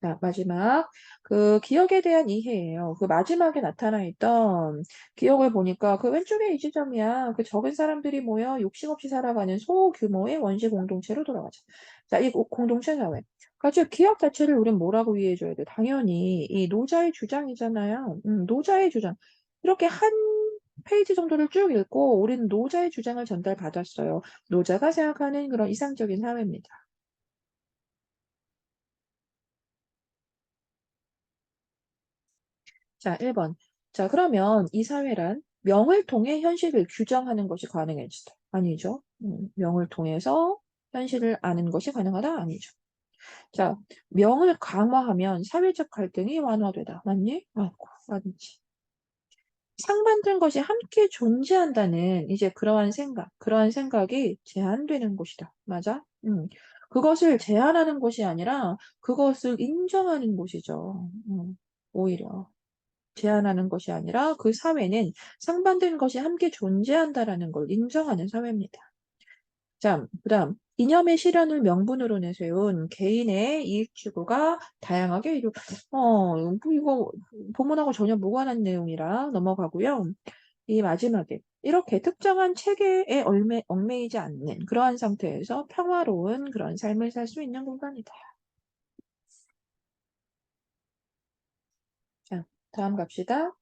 Speaker 1: 자, 마지막. 그 기억에 대한 이해예요. 그 마지막에 나타나 있던 기억을 보니까 그 왼쪽에 이 지점이야. 그 적은 사람들이 모여 욕심 없이 살아가는 소규모의 원시 공동체로 돌아가자. 자, 이 공동체 사회. 그러니까 기억 자체를 우린 뭐라고 이해해줘야 돼? 당연히 이 노자의 주장이잖아요. 노자의 주장. 이렇게 한 페이지 정도를 쭉 읽고 우리는 노자의 주장을 전달받았어요. 노자가 생각하는 그런 이상적인 사회입니다. 자, 1번. 자, 그러면 이 사회란 명을 통해 현실을 규정하는 것이 가능해지다. 아니죠. 명을 통해서 현실을 아는 것이 가능하다? 아니죠. 자, 명을 강화하면 사회적 갈등이 완화되다. 맞니? 아이고, 아니지. 상반된 것이 함께 존재한다는 이제 그러한 생각이 제한되는 것이다. 맞아? 그것을 제한하는 것이 아니라 그것을 인정하는 것이죠. 오히려. 제한하는 것이 아니라 그 사회는 상반된 것이 함께 존재한다라는 걸 인정하는 사회입니다. 자, 그다음 이념의 실현을 명분으로 내세운 개인의 이익 추구가 다양하게 이거 본문하고 전혀 무관한 내용이라 넘어가고요. 이 마지막에 이렇게 특정한 체계에 얽매이지 않는 그러한 상태에서 평화로운 그런 삶을 살 수 있는 공간이다. 자, 다음 갑시다.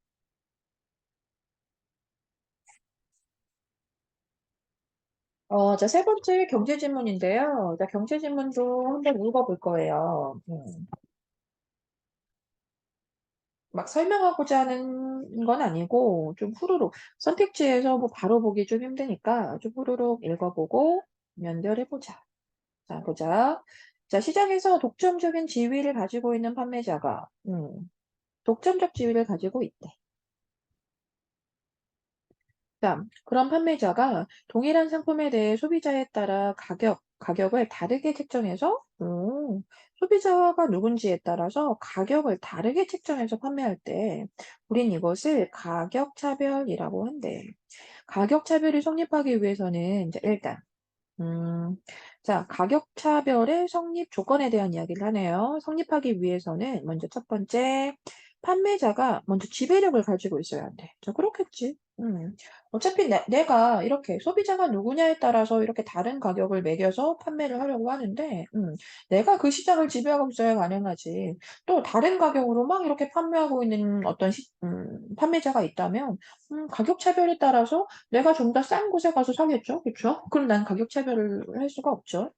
Speaker 1: 자, 세 번째 경제 질문인데요. 자, 경제 질문도 한번 읽어볼 거예요. 막 설명하고자 하는 건 아니고 좀 후루룩 선택지에서 뭐 바로 보기 좀 힘드니까 좀 후루룩 읽어보고 연결해보자. 자, 보자. 자, 시장에서 독점적인 지위를 가지고 있는 판매자가 독점적 지위를 가지고 있대. 자, 그런 판매자가 동일한 상품에 대해 소비자에 따라 가격을 다르게 책정해서, 소비자가 누군지에 따라서 가격을 다르게 책정해서 판매할 때, 우린 이것을 가격차별이라고 한대. 가격차별이 성립하기 위해서는, 이제 일단, 음, 자, 가격차별의 성립 조건에 대한 이야기를 하네요. 성립하기 위해서는 먼저 첫 번째, 판매자가 먼저 지배력을 가지고 있어야 돼. 자, 그렇겠지. 어차피 내가 이렇게 소비자가 누구냐에 따라서 이렇게 다른 가격을 매겨서 판매를 하려고 하는데, 내가 그 시장을 지배하고 있어야 가능하지. 또 다른 가격으로 막 이렇게 판매하고 있는 어떤 판매자가 있다면, 가격 차별에 따라서 내가 좀 더 싼 곳에 가서 사겠죠? 그쵸? 그럼 난 가격 차별을 할 수가 없죠.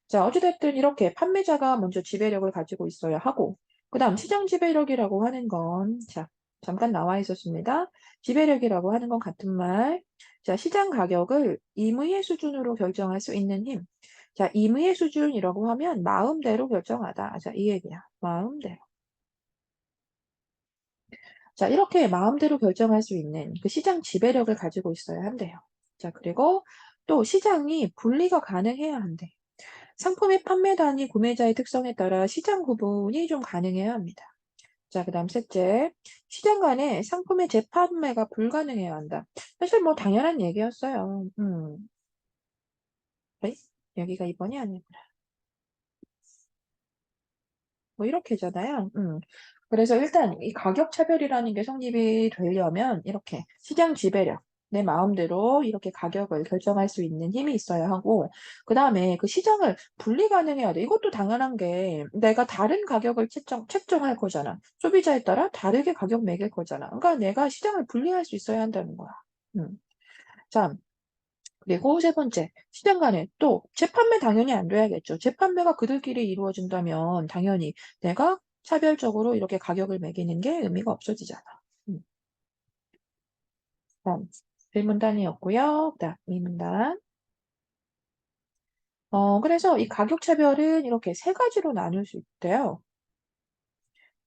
Speaker 1: 자, 어찌됐든 이렇게 판매자가 먼저 지배력을 가지고 있어야 하고, 그 다음 시장 지배력이라고 하는 건, 자, 잠깐 나와 있었습니다. 지배력이라고 하는 건 같은 말. 자, 시장 가격을 임의의 수준으로 결정할 수 있는 힘. 자, 임의의 수준이라고 하면 마음대로 결정하다. 자, 이 얘기야. 마음대로. 자, 이렇게 마음대로 결정할 수 있는 그 시장 지배력을 가지고 있어야 한대요. 자, 그리고 또 시장이 분리가 가능해야 한대. 상품의 판매 단위 구매자의 특성에 따라 시장 구분이 좀 가능해야 합니다. 자, 그 다음 셋째. 시장 간에 상품의 재판매가 불가능해야 한다. 사실 뭐 당연한 얘기였어요. 네? 여기가 2번이 아니구나. 뭐 이렇게잖아요. 그래서 일단 이 가격 차별이라는 게 성립이 되려면 이렇게 시장 지배력, 내 마음대로 이렇게 가격을 결정할 수 있는 힘이 있어야 하고, 그 다음에 그 시장을 분리 가능해야 돼. 이것도 당연한 게 내가 다른 가격을 책정할 거잖아. 소비자에 따라 다르게 가격 매길 거잖아. 그러니까 내가 시장을 분리할 수 있어야 한다는 거야. 음. 자, 그리고 세 번째, 시장 간에 또 재판매 당연히 안 돼야겠죠. 재판매가 그들끼리 이루어진다면 당연히 내가 차별적으로 이렇게 가격을 매기는 게 의미가 없어지잖아. 음, 다음, 질문단이었고요. 그다음, 이문단. 그래서 이 가격 차별은 이렇게 세 가지로 나눌 수 있대요.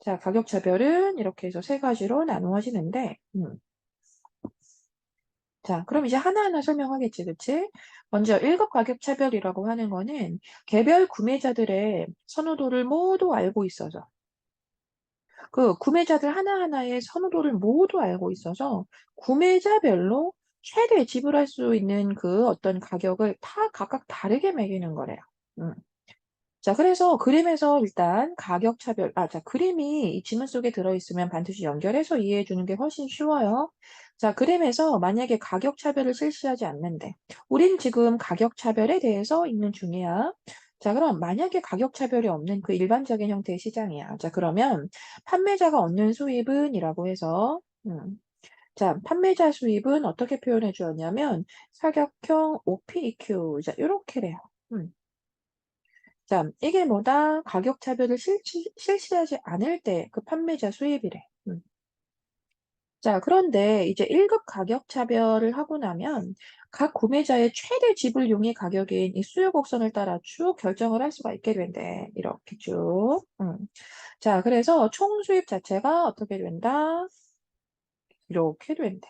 Speaker 1: 자, 가격 차별은 이렇게 해서 세 가지로 나누어지는데, 자, 그럼 이제 하나하나 설명하겠지, 그치? 먼저 1급 가격 차별이라고 하는 거는 개별 구매자들의 선호도를 모두 알고 있어서 그 구매자들 하나하나의 선호도를 모두 알고 있어서 구매자별로 최대 지불할 수 있는 그 어떤 가격을 다 각각 다르게 매기는 거래요. 음. 자, 그래서 그림에서 일단 가격 차별, 자, 그림이 이 지문 속에 들어있으면 반드시 연결해서 이해해 주는 게 훨씬 쉬워요. 자, 그림에서 만약에 가격 차별을 실시하지 않는데, 우린 지금 가격 차별에 대해서 읽는 중이야. 자, 그럼 만약에 가격 차별이 없는 그 일반적인 형태의 시장이야. 자, 그러면 판매자가 얻는 수입은 이라고 해서, 자, 판매자 수입은 어떻게 표현해 주었냐면, 사격형 OPEQ. 자, 요렇게 돼요. 자, 이게 뭐다? 가격 차별을 실시하지 않을 때 그 판매자 수입이래. 자, 그런데 이제 1급 가격 차별을 하고 나면 각 구매자의 최대 지불 용의 가격인 이 수요 곡선을 따라 쭉 결정을 할 수가 있게 된대. 이렇게 쭉. 자, 그래서 총 수입 자체가 어떻게 된다? 이렇게 된대.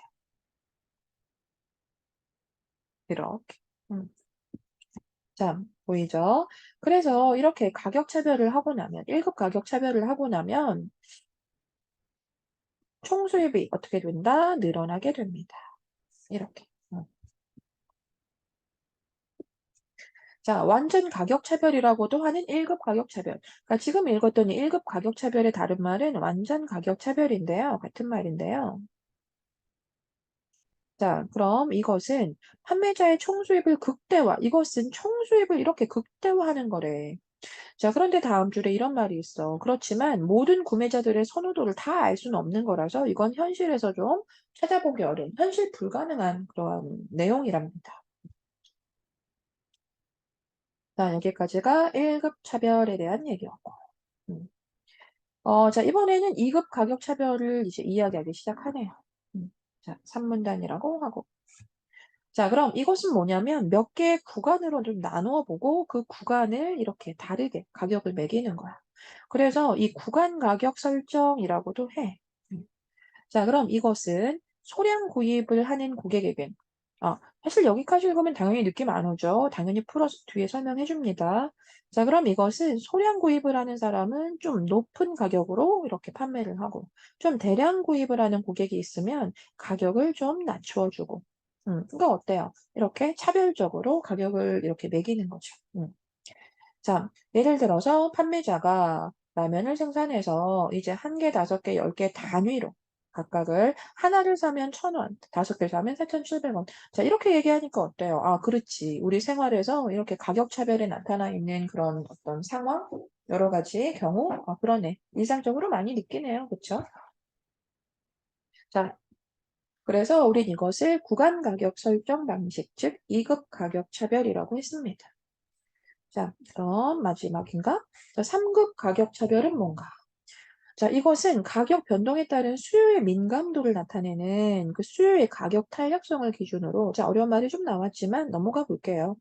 Speaker 1: 이렇게. 음. 자, 보이죠? 그래서 이렇게 가격 차별을 하고 나면, 1급 가격 차별을 하고 나면 총수입이 어떻게 된다? 늘어나게 됩니다. 이렇게. 자, 완전 가격차별이라고도 하는 1급 가격차별. 그러니까 지금 읽었던 이 1급 가격차별의 다른 말은 완전 가격차별인데요. 같은 말인데요. 자, 그럼 이것은 판매자의 총수입을 극대화, 이것은 총수입을 이렇게 극대화하는 거래. 자, 그런데 다음 줄에 이런 말이 있어. 그렇지만 모든 구매자들의 선호도를 다 알 수는 없는 거라서 이건 현실에서 좀 찾아보기 어려운, 현실 불가능한 그런 내용이랍니다. 자, 여기까지가 1급 차별에 대한 얘기였고. 음. 자, 이번에는 2급 가격 차별을 이제 이야기하기 시작하네요. 자, 3문단이라고 하고. 자, 그럼 이것은 뭐냐면 몇 개의 구간으로 좀 나누어 보고 그 구간을 이렇게 다르게 가격을 매기는 거야. 그래서 이 구간 가격 설정이라고도 해. 음. 자, 그럼 이것은 소량 구입을 하는 고객에겐, 사실 여기까지 읽으면 당연히 느낌 안 오죠. 당연히 풀어서 뒤에 설명해 줍니다. 자, 그럼 이것은 소량 구입을 하는 사람은 좀 높은 가격으로 이렇게 판매를 하고, 좀 대량 구입을 하는 고객이 있으면 가격을 좀 낮추어 주고, 그러니까 어때요? 이렇게 차별적으로 가격을 이렇게 매기는 거죠. 자, 예를 들어서 판매자가 라면을 생산해서 이제 한 개, 다섯 개, 열 개 단위로 각각을 하나를 사면 1,000원, 다섯 개 사면 4,700원. 자, 이렇게 얘기하니까 어때요? 아, 그렇지. 우리 생활에서 이렇게 가격 차별이 나타나 있는 그런 어떤 상황, 여러 가지 경우, 그러네. 일상적으로 많이 느끼네요. 그쵸? 자, 그래서 우린 이것을 구간 가격 설정 방식, 즉 2급 가격 차별이라고 했습니다. 자, 그럼 마지막인가? 자, 3급 가격 차별은 뭔가? 자, 이것은 가격 변동에 따른 수요의 민감도를 나타내는 그 수요의 가격 탄력성을 기준으로, 자, 어려운 말이 좀 나왔지만 넘어가 볼게요.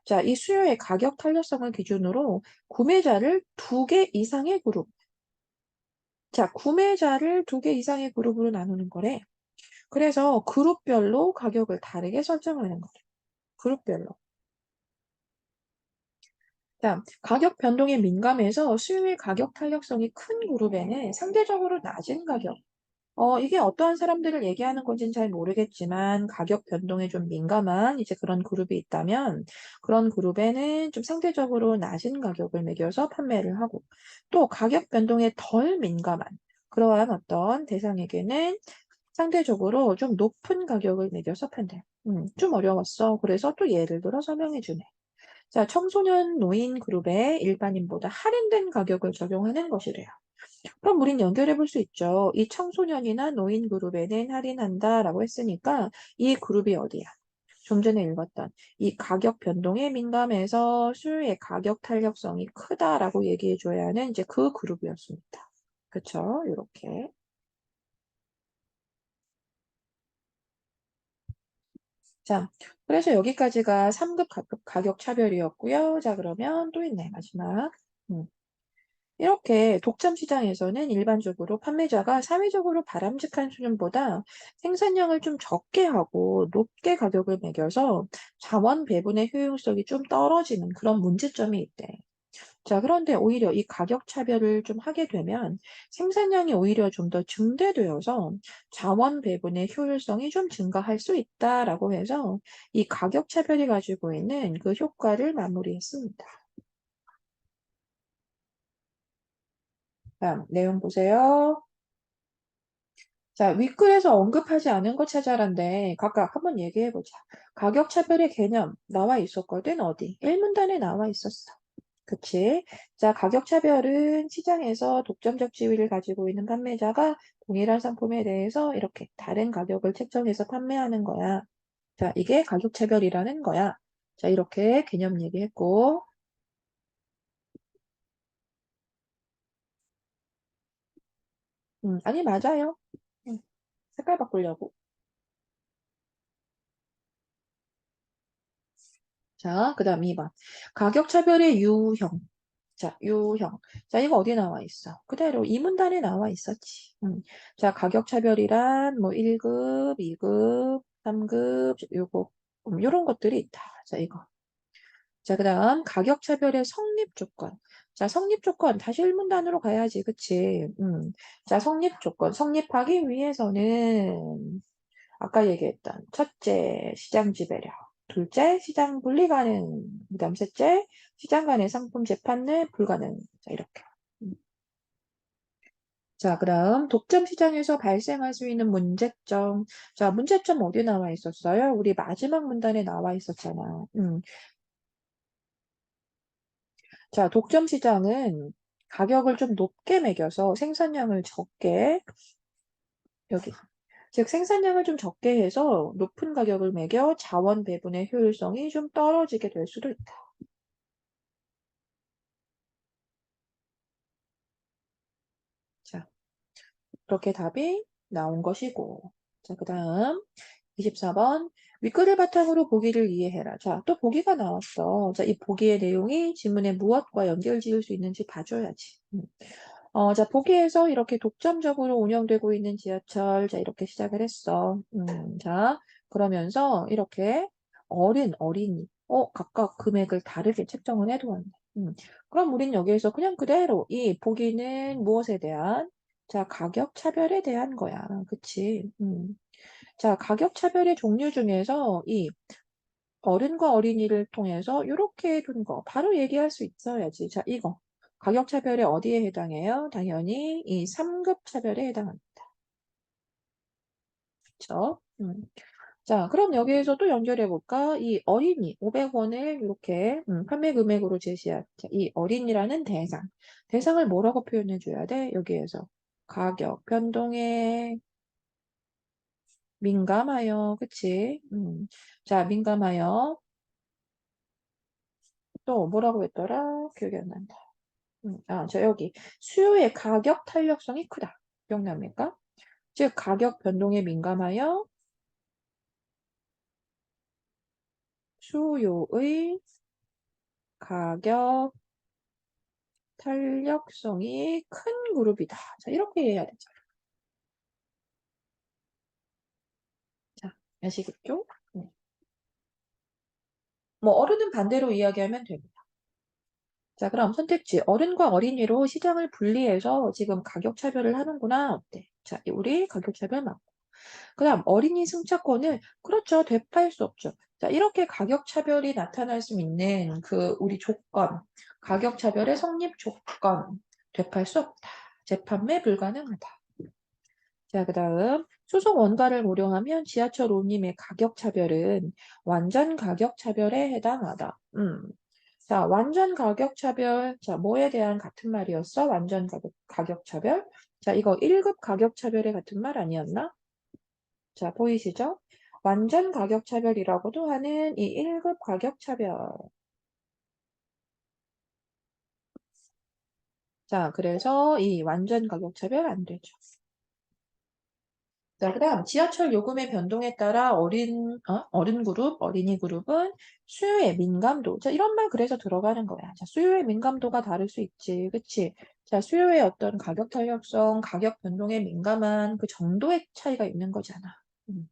Speaker 1: 자, 이 수요의 가격 탄력성을 기준으로 구매자를 2개 이상의 그룹, 자, 구매자를 2개 이상의 그룹으로 나누는 거래. 그래서 그룹별로 가격을 다르게 설정하는 거래. 그룹별로. 자, 가격 변동에 민감해서 수요의 가격 탄력성이 큰 그룹에는 상대적으로 낮은 가격. 이게 어떠한 사람들을 얘기하는 건지는 잘 모르겠지만 가격 변동에 좀 민감한 이제 그런 그룹이 있다면 그런 그룹에는 좀 상대적으로 낮은 가격을 매겨서 판매를 하고 또 가격 변동에 덜 민감한 그러한 어떤 대상에게는 상대적으로 좀 높은 가격을 매겨서 판대. 좀 어려웠어. 그래서 또 예를 들어 설명해 주네. 자, 청소년 노인 그룹에 일반인보다 할인된 가격을 적용하는 것이래요. 그럼 우린 연결해 볼 수 있죠. 이 청소년이나 노인 그룹에는 할인한다라고 했으니까 이 그룹이 어디야? 좀 전에 읽었던 이 가격 변동에 민감해서 수요의 가격 탄력성이 크다라고 얘기해 줘야 하는 이제 그 그룹이었습니다. 그쵸? 이렇게. 자, 그래서 여기까지가 3급 가격 차별이었고요. 자, 그러면 또 있네, 마지막. 음. 이렇게 독점 시장에서는 일반적으로 판매자가 사회적으로 바람직한 수준보다 생산량을 좀 적게 하고 높게 가격을 매겨서 자원 배분의 효용성이 좀 떨어지는 그런 문제점이 있대. 자, 그런데 오히려 이 가격 차별을 좀 하게 되면 생산량이 오히려 좀 더 증대되어서 자원 배분의 효율성이 좀 증가할 수 있다라고 해서 이 가격 차별이 가지고 있는 그 효과를 마무리했습니다. 다음 내용 보세요. 자, 윗글에서 언급하지 않은 것 찾아란데 각각 한번 얘기해보자. 가격 차별의 개념 나와 있었거든, 어디? 1문단에 나와 있었어. 그치? 자, 가격 차별은 시장에서 독점적 지위를 가지고 있는 판매자가 동일한 상품에 대해서 이렇게 다른 가격을 책정해서 판매하는 거야. 자, 이게 가격 차별이라는 거야. 자, 이렇게 개념 얘기했고, 아니, 맞아요. 음, 색깔 바꾸려고. 자, 그 다음 2번. 가격 차별의 유형. 자, 유형. 자, 이거 어디 나와 있어? 그대로 이 문단에 나와 있었지. 자, 가격 차별이란 뭐 1급, 2급, 3급, 요거, 요런 것들이 있다. 자, 이거. 자, 그 다음 가격 차별의 성립 조건. 자, 성립 조건. 다시 1문단으로 가야지. 그치? 자, 성립 조건. 성립하기 위해서는 아까 얘기했던 첫째, 시장 지배력. 둘째, 시장 분리 가능. 그다음 셋째, 시장 간의 상품 재판을 불가능. 자, 이렇게. 음. 자, 그다음 독점 시장에서 발생할 수 있는 문제점. 자, 문제점 어디 나와 있었어요? 우리 마지막 문단에 나와 있었잖아. 자, 독점 시장은 가격을 좀 높게 매겨서 생산량을 적게, 여기. 즉, 생산량을 좀 적게 해서 높은 가격을 매겨 자원 배분의 효율성이 좀 떨어지게 될 수도 있다. 자, 그렇게 답이 나온 것이고. 자, 그 다음 24번. 윗글을 바탕으로 보기를 이해해라. 자, 또 보기가 나왔어. 자, 이 보기의 내용이 지문에 무엇과 연결 지을 수 있는지 봐줘야지. 자, 보기에서 이렇게 독점적으로 운영되고 있는 지하철, 자, 이렇게 시작을 했어. 자, 그러면서 이렇게 어린이, 각각 금액을 다르게 책정을 해두었네. 그럼 우린 여기에서 그냥 그대로 이 보기는 무엇에 대한, 자, 가격 차별에 대한 거야. 그치? 자, 가격 차별의 종류 중에서 이 어른과 어린이를 통해서 이렇게 둔 거 바로 얘기할 수 있어야지. 자, 이거 가격 차별에 어디에 해당해요? 당연히 이 3급 차별에 해당합니다. 그쵸? 자, 그럼 여기에서 또 연결해 볼까? 이 어린이 500원을 이렇게 판매 금액으로 제시한 자, 이 어린이라는 대상을 뭐라고 표현해 줘야 돼? 여기에서 가격 변동에 민감하여, 그치? 자, 민감하여 또 뭐라고 했더라? 기억이 안 난다. 저 여기 수요의 가격 탄력성이 크다. 기억납니까? 즉 가격 변동에 민감하여 수요의 가격 탄력성이 큰 그룹이다. 자, 이렇게 해야 되죠. 자, 아시겠죠? 뭐 어른은 반대로 이야기하면 됩니다. 자, 그럼 선택지 어른과 어린이로 시장을 분리해서 지금 가격 차별을 하는구나. 어때? 자, 우리 가격 차별 맞고. 그다음 어린이 승차권을 그렇죠. 되팔 수 없죠. 자, 이렇게 가격 차별이 나타날 수 있는 그 우리 조건, 가격 차별의 성립 조건, 되팔 수 없다. 재판매 불가능하다. 자, 그다음 소송 원가를 고려하면 지하철 운임의 가격 차별은 완전 가격 차별에 해당하다. 자, 완전 가격 차별. 자, 뭐에 대한 같은 말이었어? 완전 가격 차별. 자, 이거 1급 가격 차별의 같은 말 아니었나? 자, 보이시죠? 완전 가격 차별이라고도 하는 이 1급 가격 차별. 자, 그래서 이 완전 가격 차별 안 되죠. 자, 그다음 지하철 요금의 변동에 따라 어른 그룹, 어린이 그룹은 수요의 민감도. 자, 이런 말 그래서 들어가는 거야. 자, 수요의 민감도가 다를 수 있지. 그치? 자, 수요의 어떤 가격 탄력성, 가격 변동에 민감한 그 정도의 차이가 있는 거잖아. 음.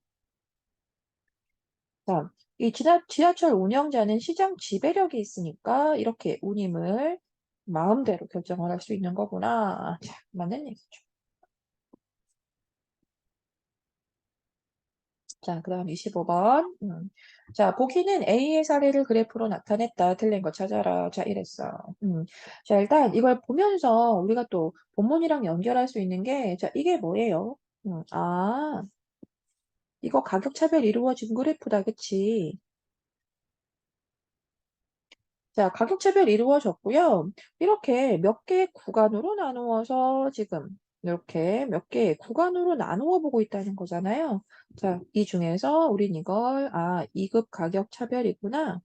Speaker 1: 자, 이 지하철 운영자는 시장 지배력이 있으니까 이렇게 운임을 마음대로 결정을 할 수 있는 거구나. 자, 맞는 얘기죠. 자, 그 다음 25번. 자, 보기는 A의 사례를 그래프로 나타냈다. 틀린 거 찾아라. 자, 이랬어. 자, 일단 이걸 보면서 우리가 또 본문이랑 연결할 수 있는 게, 자, 이게 뭐예요? 이거 가격 차별 이루어진 그래프다. 그치? 자, 가격 차별이 이루어졌고요. 이렇게 몇 개의 구간으로 나누어서 지금 이렇게 몇 개의 구간으로 나누어 보고 있다는 거잖아요. 자, 이 중에서 우린 이걸 2급 가격 차별이구나.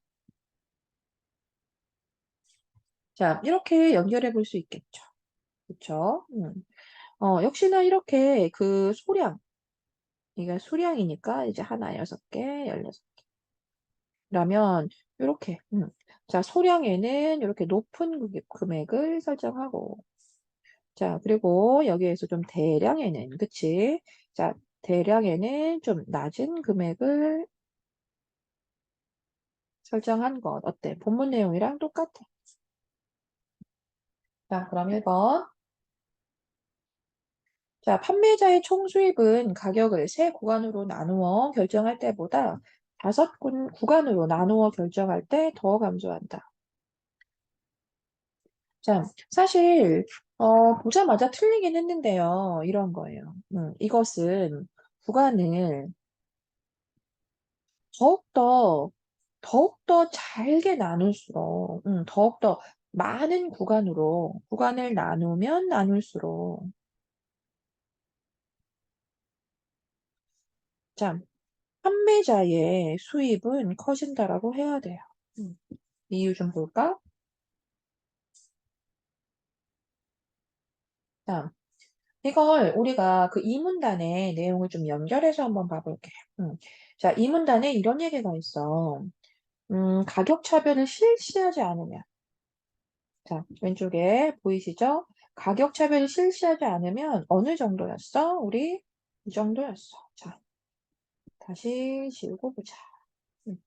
Speaker 1: 자, 이렇게 연결해 볼 수 있겠죠. 그쵸? 역시나 이렇게 그 소량, 이게 수량이니까 이제 하나, 6개, 16개. 라면 이렇게 자, 소량에는 이렇게 높은 금액을 설정하고 자, 그리고 여기에서 좀 대량에는, 그치? 자, 대량에는 좀 낮은 금액을 설정한 것. 어때? 본문 내용이랑 똑같아. 자, 그럼 1번. 자, 판매자의 총 수입은 가격을 세 구간으로 나누어 결정할 때보다 다섯 구간으로 나누어 결정할 때 더 감소한다. 자, 사실 보자마자 틀리긴 했는데요. 이런 거예요. 이것은 구간을 더욱더 더욱더 잘게 나눌수록 더욱더 많은 구간으로 구간을 나누면 나눌수록 자, 판매자의 수입은 커진다라고 해야 돼요. 음, 이유 좀 볼까? 자, 이걸 우리가 그 이 문단의 내용을 좀 연결해서 한번 봐볼게요. 자, 이 문단에 이런 얘기가 있어. 가격 차별을 실시하지 않으면. 자, 왼쪽에 보이시죠? 가격 차별을 실시하지 않으면 어느 정도였어? 우리 이 정도였어. 자, 다시 읽어보자. 음.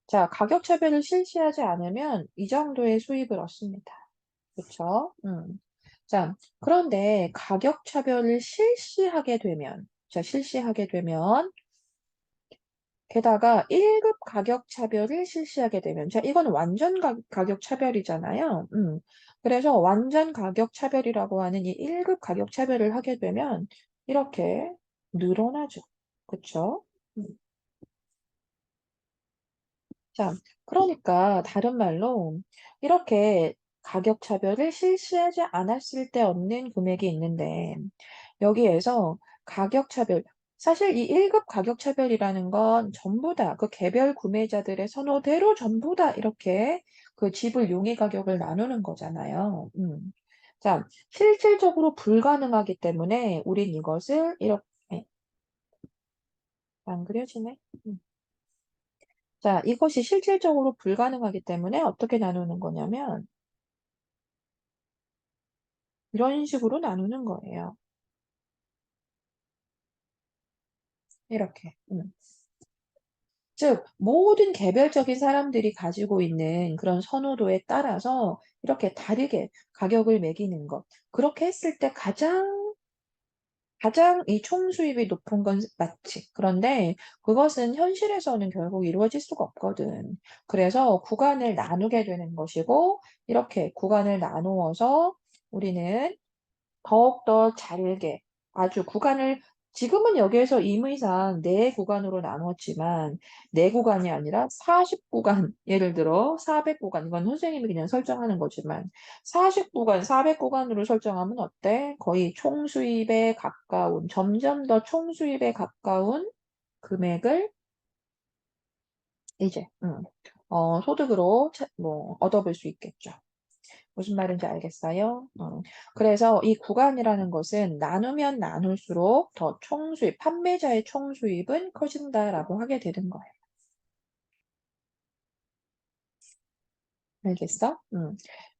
Speaker 1: 자, 가격 차별을 실시하지 않으면 이 정도의 수입을 얻습니다. 그쵸? 자, 그런데 가격 차별을 실시하게 되면, 자, 실시하게 되면, 게다가 1급 가격 차별을 실시하게 되면, 자, 이건 완전 가격 차별이잖아요. 그래서 완전 가격 차별이라고 하는 이 1급 가격 차별을 하게 되면, 이렇게 늘어나죠. 그쵸? 음. 자, 그러니까 다른 말로 이렇게 가격 차별을 실시하지 않았을 때 얻는 금액이 있는데 여기에서 가격 차별, 사실 이 1급 가격 차별이라는 건 전부 다 그 개별 구매자들의 선호대로 전부 다 이렇게 그 지불 용의 가격을 나누는 거잖아요. 자, 실질적으로 불가능하기 때문에 우린 이것을 이렇게 안 그려지네. 음. 자, 이것이 실질적으로 불가능하기 때문에 어떻게 나누는 거냐면 이런 식으로 나누는 거예요. 이렇게. 즉, 모든 개별적인 사람들이 가지고 있는 그런 선호도에 따라서 이렇게 다르게 가격을 매기는 것. 그렇게 했을 때 가장 이 총수입이 높은 건 맞지. 그런데 그것은 현실에서는 결국 이루어질 수가 없거든. 그래서 구간을 나누게 되는 것이고, 이렇게 구간을 나누어서 우리는 더욱더 잘게 아주 구간을 지금은 여기에서 임의상 네 구간으로 나눴지만 네 구간이 아니라 40구간 예를 들어 400구간 이건 선생님이 그냥 설정하는 거지만 40구간 400구간으로 설정하면 어때? 거의 총수입에 가까운 점점 더 총수입에 가까운 금액을 이제 소득으로 뭐 얻어볼 수 있겠죠. 무슨 말인지 알겠어요? 그래서 이 구간이라는 것은 나누면 나눌수록 더 총수입, 판매자의 총수입은 커진다라고 하게 되는 거예요. 알겠어?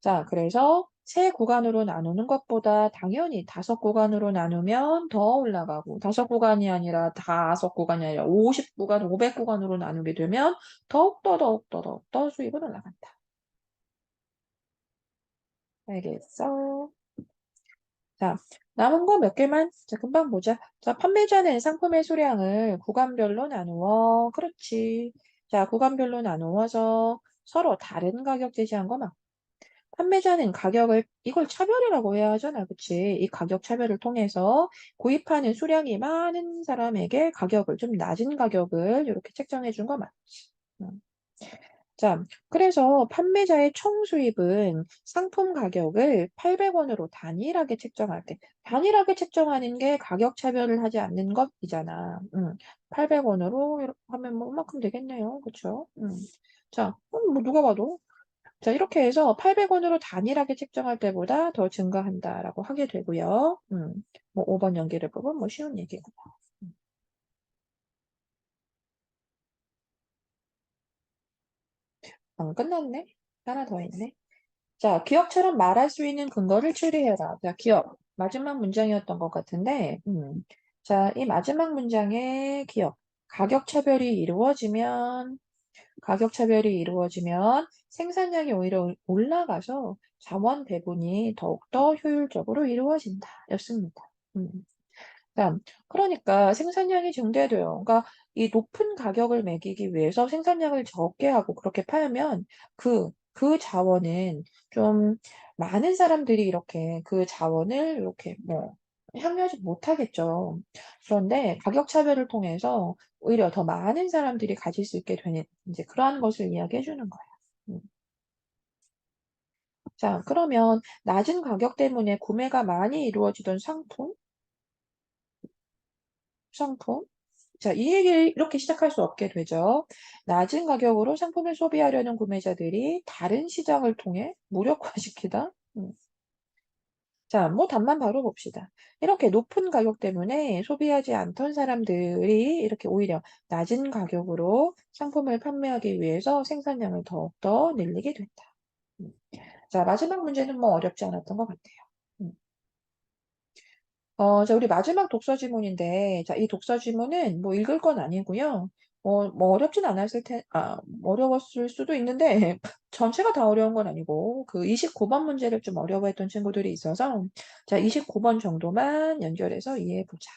Speaker 1: 자, 그래서 세 구간으로 나누는 것보다 당연히 다섯 구간으로 나누면 더 올라가고 다섯 구간이 아니라 다섯 구간이 아니라 50구간, 500구간으로 나누게 되면 더욱더 수입은 올라간다. 알겠어? 자, 남은 거 몇 개만, 자, 금방 보자. 자, 판매자는 상품의 수량을 구간별로 나누어. 그렇지. 자, 구간별로 나누어서 서로 다른 가격 제시한 거 막. 판매자는 가격을, 이걸 차별이라고 해야 하잖아. 그치? 이 가격 차별을 통해서 구입하는 수량이 많은 사람에게 가격을, 좀 낮은 가격을 이렇게 책정해 준 거 맞지? 음. 자, 그래서 판매자의 총 수입은 상품 가격을 800원으로 단일하게 책정할 때, 단일하게 책정하는 게 가격 차별을 하지 않는 것이잖아. 800원으로 이렇게 하면 뭐 이만큼 되겠네요. 그쵸? 자, 뭐 누가 봐도. 자, 이렇게 해서 800원으로 단일하게 책정할 때보다 더 증가한다라고 하게 되고요. 뭐 5번 연계를 보면 뭐 쉬운 얘기고. 음, 끝났네. 하나 더 있네. 자, 기업처럼 말할 수 있는 근거를 추리해라. 자, 기업. 마지막 문장이었던 것 같은데, 자, 이 마지막 문장의 기업. 가격 차별이 이루어지면 생산량이 오히려 올라가서 자원 배분이 더욱더 효율적으로 이루어진다. 였습니다. 음. 자, 그러니까 생산량이 증대돼요. 그러니까 이 높은 가격을 매기기 위해서 생산량을 적게 하고 그렇게 팔면 그 자원은 좀 많은 사람들이 이렇게 그 자원을 이렇게 뭐 향유하지 못하겠죠. 그런데 가격 차별을 통해서 오히려 더 많은 사람들이 가질 수 있게 되는 이제 그러한 것을 이야기해 주는 거예요. 음. 자, 그러면 낮은 가격 때문에 구매가 많이 이루어지던 상품. 자, 이 얘기를 이렇게 시작할 수 없게 되죠. 낮은 가격으로 상품을 소비하려는 구매자들이 다른 시장을 통해 무력화시키다. 자, 뭐 답만 바로 봅시다. 이렇게 높은 가격 때문에 소비하지 않던 사람들이 이렇게 오히려 낮은 가격으로 상품을 판매하기 위해서 생산량을 더욱더 늘리게 된다. 음. 자, 마지막 문제는 뭐 어렵지 않았던 것 같아요. 음. 자, 우리 마지막 독서 지문인데, 자, 이 독서 지문은 뭐 읽을 건 아니고요. 뭐 어렵진 어려웠을 수도 있는데, 전체가 다 어려운 건 아니고, 그 29번 문제를 좀 어려워했던 친구들이 있어서, 자, 29번 정도만 연결해서 이해해 보자.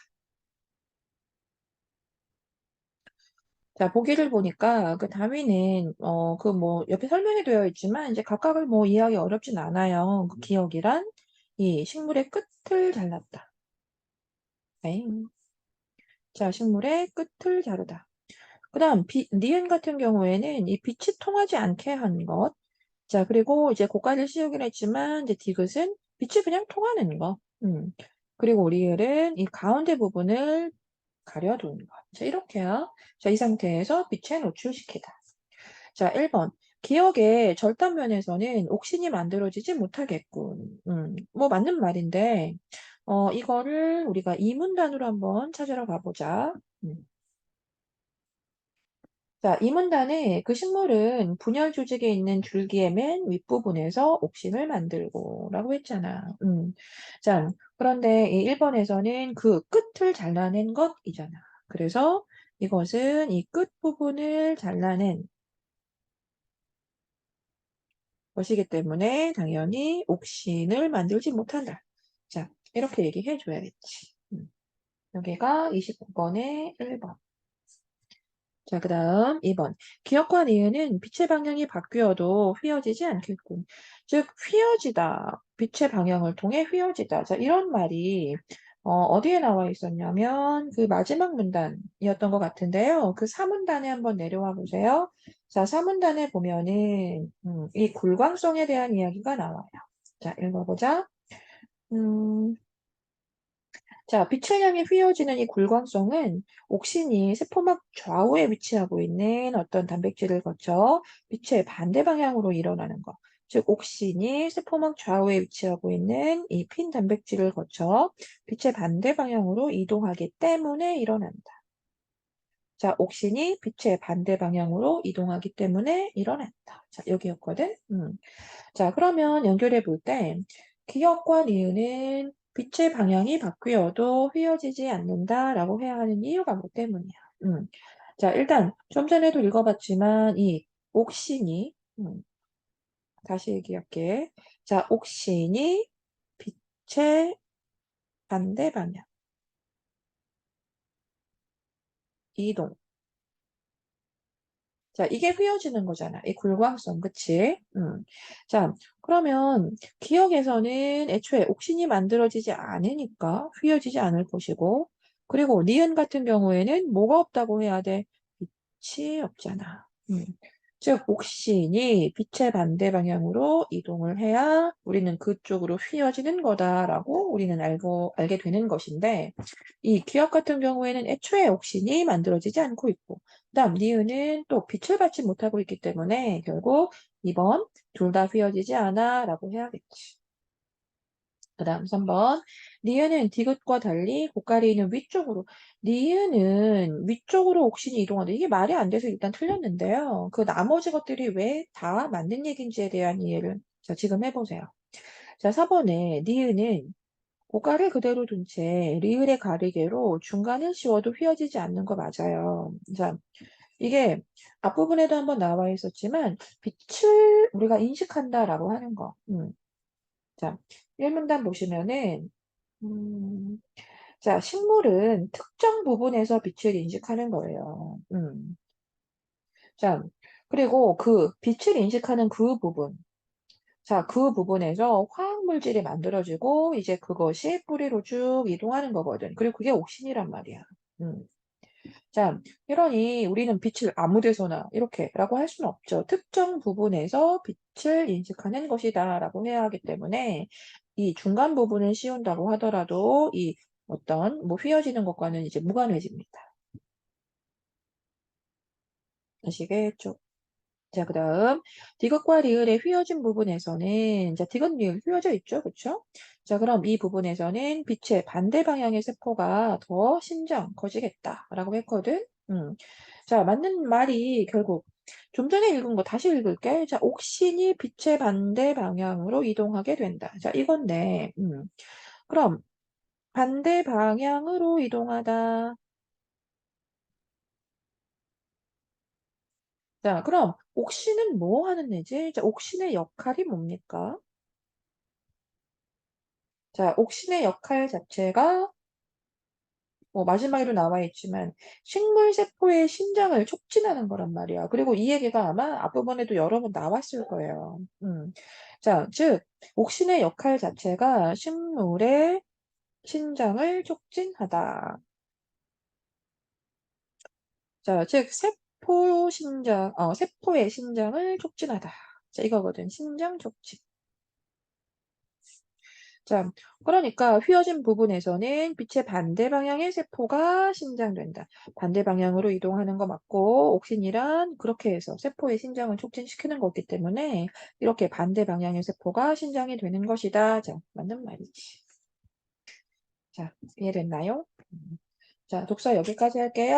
Speaker 1: 자, 보기를 보니까 그 다위는, 그 뭐, 옆에 설명이 되어 있지만, 이제 각각을 뭐 이해하기 어렵진 않아요. 그 기억이란 이 식물의 끝을 잘랐다. 엥. 자, 식물의 끝을 자르다. 그다음 니은 같은 경우에는 이 빛이 통하지 않게 한 것. 자, 그리고 이제 고가를 씌우긴 했지만 이제 디귿은 빛이 그냥 통하는 거. 그리고 리을은 이 가운데 부분을 가려둔 것. 자, 이렇게요. 자, 이 상태에서 빛에 노출시키다. 자, 1번. 기억의 절단면에서는 옥신이 만들어지지 못하겠군. 뭐 맞는 말인데, 이거를 우리가 이문단으로 한번 찾으러 가보자. 음. 자, 이 문단에 그 식물은 분열 조직에 있는 줄기의 맨 윗부분에서 옥신을 만들고 라고 했잖아. 자, 그런데 이 1번에서는 그 끝을 잘라낸 것이잖아. 그래서 이것은 이 끝부분을 잘라낸 것이기 때문에 당연히 옥신을 만들지 못한다. 자, 이렇게 얘기해 줘야겠지. 여기가 29번의 1번. 자, 그 다음 2번. 기억과 니은은 빛의 방향이 바뀌어도 휘어지지 않겠군. 즉, 휘어지다. 빛의 방향을 통해 휘어지다. 자, 이런 말이 어디에 나와 있었냐면 그 마지막 문단이었던 것 같은데요. 그 사문단에 한번 내려와 보세요. 자, 사문단에 보면은 이 굴광성에 대한 이야기가 나와요. 자, 읽어보자. 음, 자, 빛을 향해 휘어지는 이 굴광성은 옥신이 세포막 좌우에 위치하고 있는 어떤 단백질을 거쳐 빛의 반대 방향으로 일어나는 것. 즉, 옥신이 세포막 좌우에 위치하고 있는 이 핀 단백질을 거쳐 빛의 반대 방향으로 이동하기 때문에 일어난다. 자, 옥신이 빛의 반대 방향으로 이동하기 때문에 일어난다. 자, 여기였거든. 자, 그러면 연결해 볼 때, 기억과 니은은 빛의 방향이 바뀌어도 휘어지지 않는다라고 해야 하는 이유가 뭐 때문이야? 음. 자, 일단 좀 전에도 읽어봤지만 이 옥신이 다시 얘기할게. 자, 옥신이 빛의 반대 방향 이동. 자, 이게 휘어지는 거잖아. 이 굴광성, 그치? 자, 그러면 기억에서는 애초에 옥신이 만들어지지 않으니까 휘어지지 않을 것이고, 그리고 니은 같은 경우에는 뭐가 없다고 해야 돼? 빛이 없잖아. 즉, 옥신이 빛의 반대 방향으로 이동을 해야 우리는 그쪽으로 휘어지는 거다라고 우리는 알게 되는 것인데, 이 기억 같은 경우에는 애초에 옥신이 만들어지지 않고 있고, 그다음 니은은 또 빛을 받지 못하고 있기 때문에 결국 2번 둘 다 휘어지지 않아 라고 해야겠지. 그다음 3번 니은은 디귿과 달리 고가리는 위쪽으로 니은은 위쪽으로 옥신이 이동한다. 이게 말이 안 돼서 일단 틀렸는데요. 그 나머지 것들이 왜 다 맞는 얘기인지에 대한 이해를 자, 지금 해보세요. 자, 4번에 니은은 고가를 그대로 둔 채 리을의 가리개로 중간을 씌워도 휘어지지 않는 거 맞아요. 자, 이게 앞부분에도 한번 나와 있었지만 빛을 우리가 인식한다라고 하는 거. 자, 1문단 보시면은, 음, 자, 식물은 특정 부분에서 빛을 인식하는 거예요. 자, 그리고 그 빛을 인식하는 그 부분. 자, 그 부분에서 화학물질이 만들어지고, 이제 그것이 뿌리로 쭉 이동하는 거거든. 그리고 그게 옥신이란 말이야. 음. 자, 이러니 우리는 빛을 아무 데서나 이렇게라고 할 수는 없죠. 특정 부분에서 빛을 인식하는 것이다라고 해야 하기 때문에 이 중간 부분을 씌운다고 하더라도 이 어떤 뭐 휘어지는 것과는 이제 무관해집니다. 아시겠죠? 자, 그다음 디귿과 리을의 휘어진 부분에서는 자, 디귿, 리을 휘어져 있죠. 그쵸? 자, 그럼 이 부분에서는 빛의 반대 방향의 세포가 더 신장 커지겠다라고 했거든. 자, 맞는 말이 결국 좀 전에 읽은 거 다시 읽을게. 자, 옥신이 빛의 반대 방향으로 이동하게 된다. 자, 이건데, 그럼 반대 방향으로 이동하다. 자, 그럼 옥신은 뭐 하는 애지? 자, 옥신의 역할이 뭡니까? 자, 옥신의 역할 자체가 뭐 마지막에도 나와 있지만 식물 세포의 신장을 촉진하는 거란 말이야. 그리고 이 얘기가 아마 앞부분에도 여러 번 나왔을 거예요. 자, 즉 옥신의 역할 자체가 식물의 신장을 촉진하다. 자, 즉 세포의 신장을 촉진하다. 자, 이거거든. 신장 촉진. 자, 그러니까 휘어진 부분에서는 빛의 반대 방향의 세포가 신장된다. 반대 방향으로 이동하는 거 맞고, 옥신이란 그렇게 해서 세포의 신장을 촉진시키는 거기 때문에 이렇게 반대 방향의 세포가 신장이 되는 것이다. 자, 맞는 말이지. 자, 이해됐나요? 자, 독서 여기까지 할게요.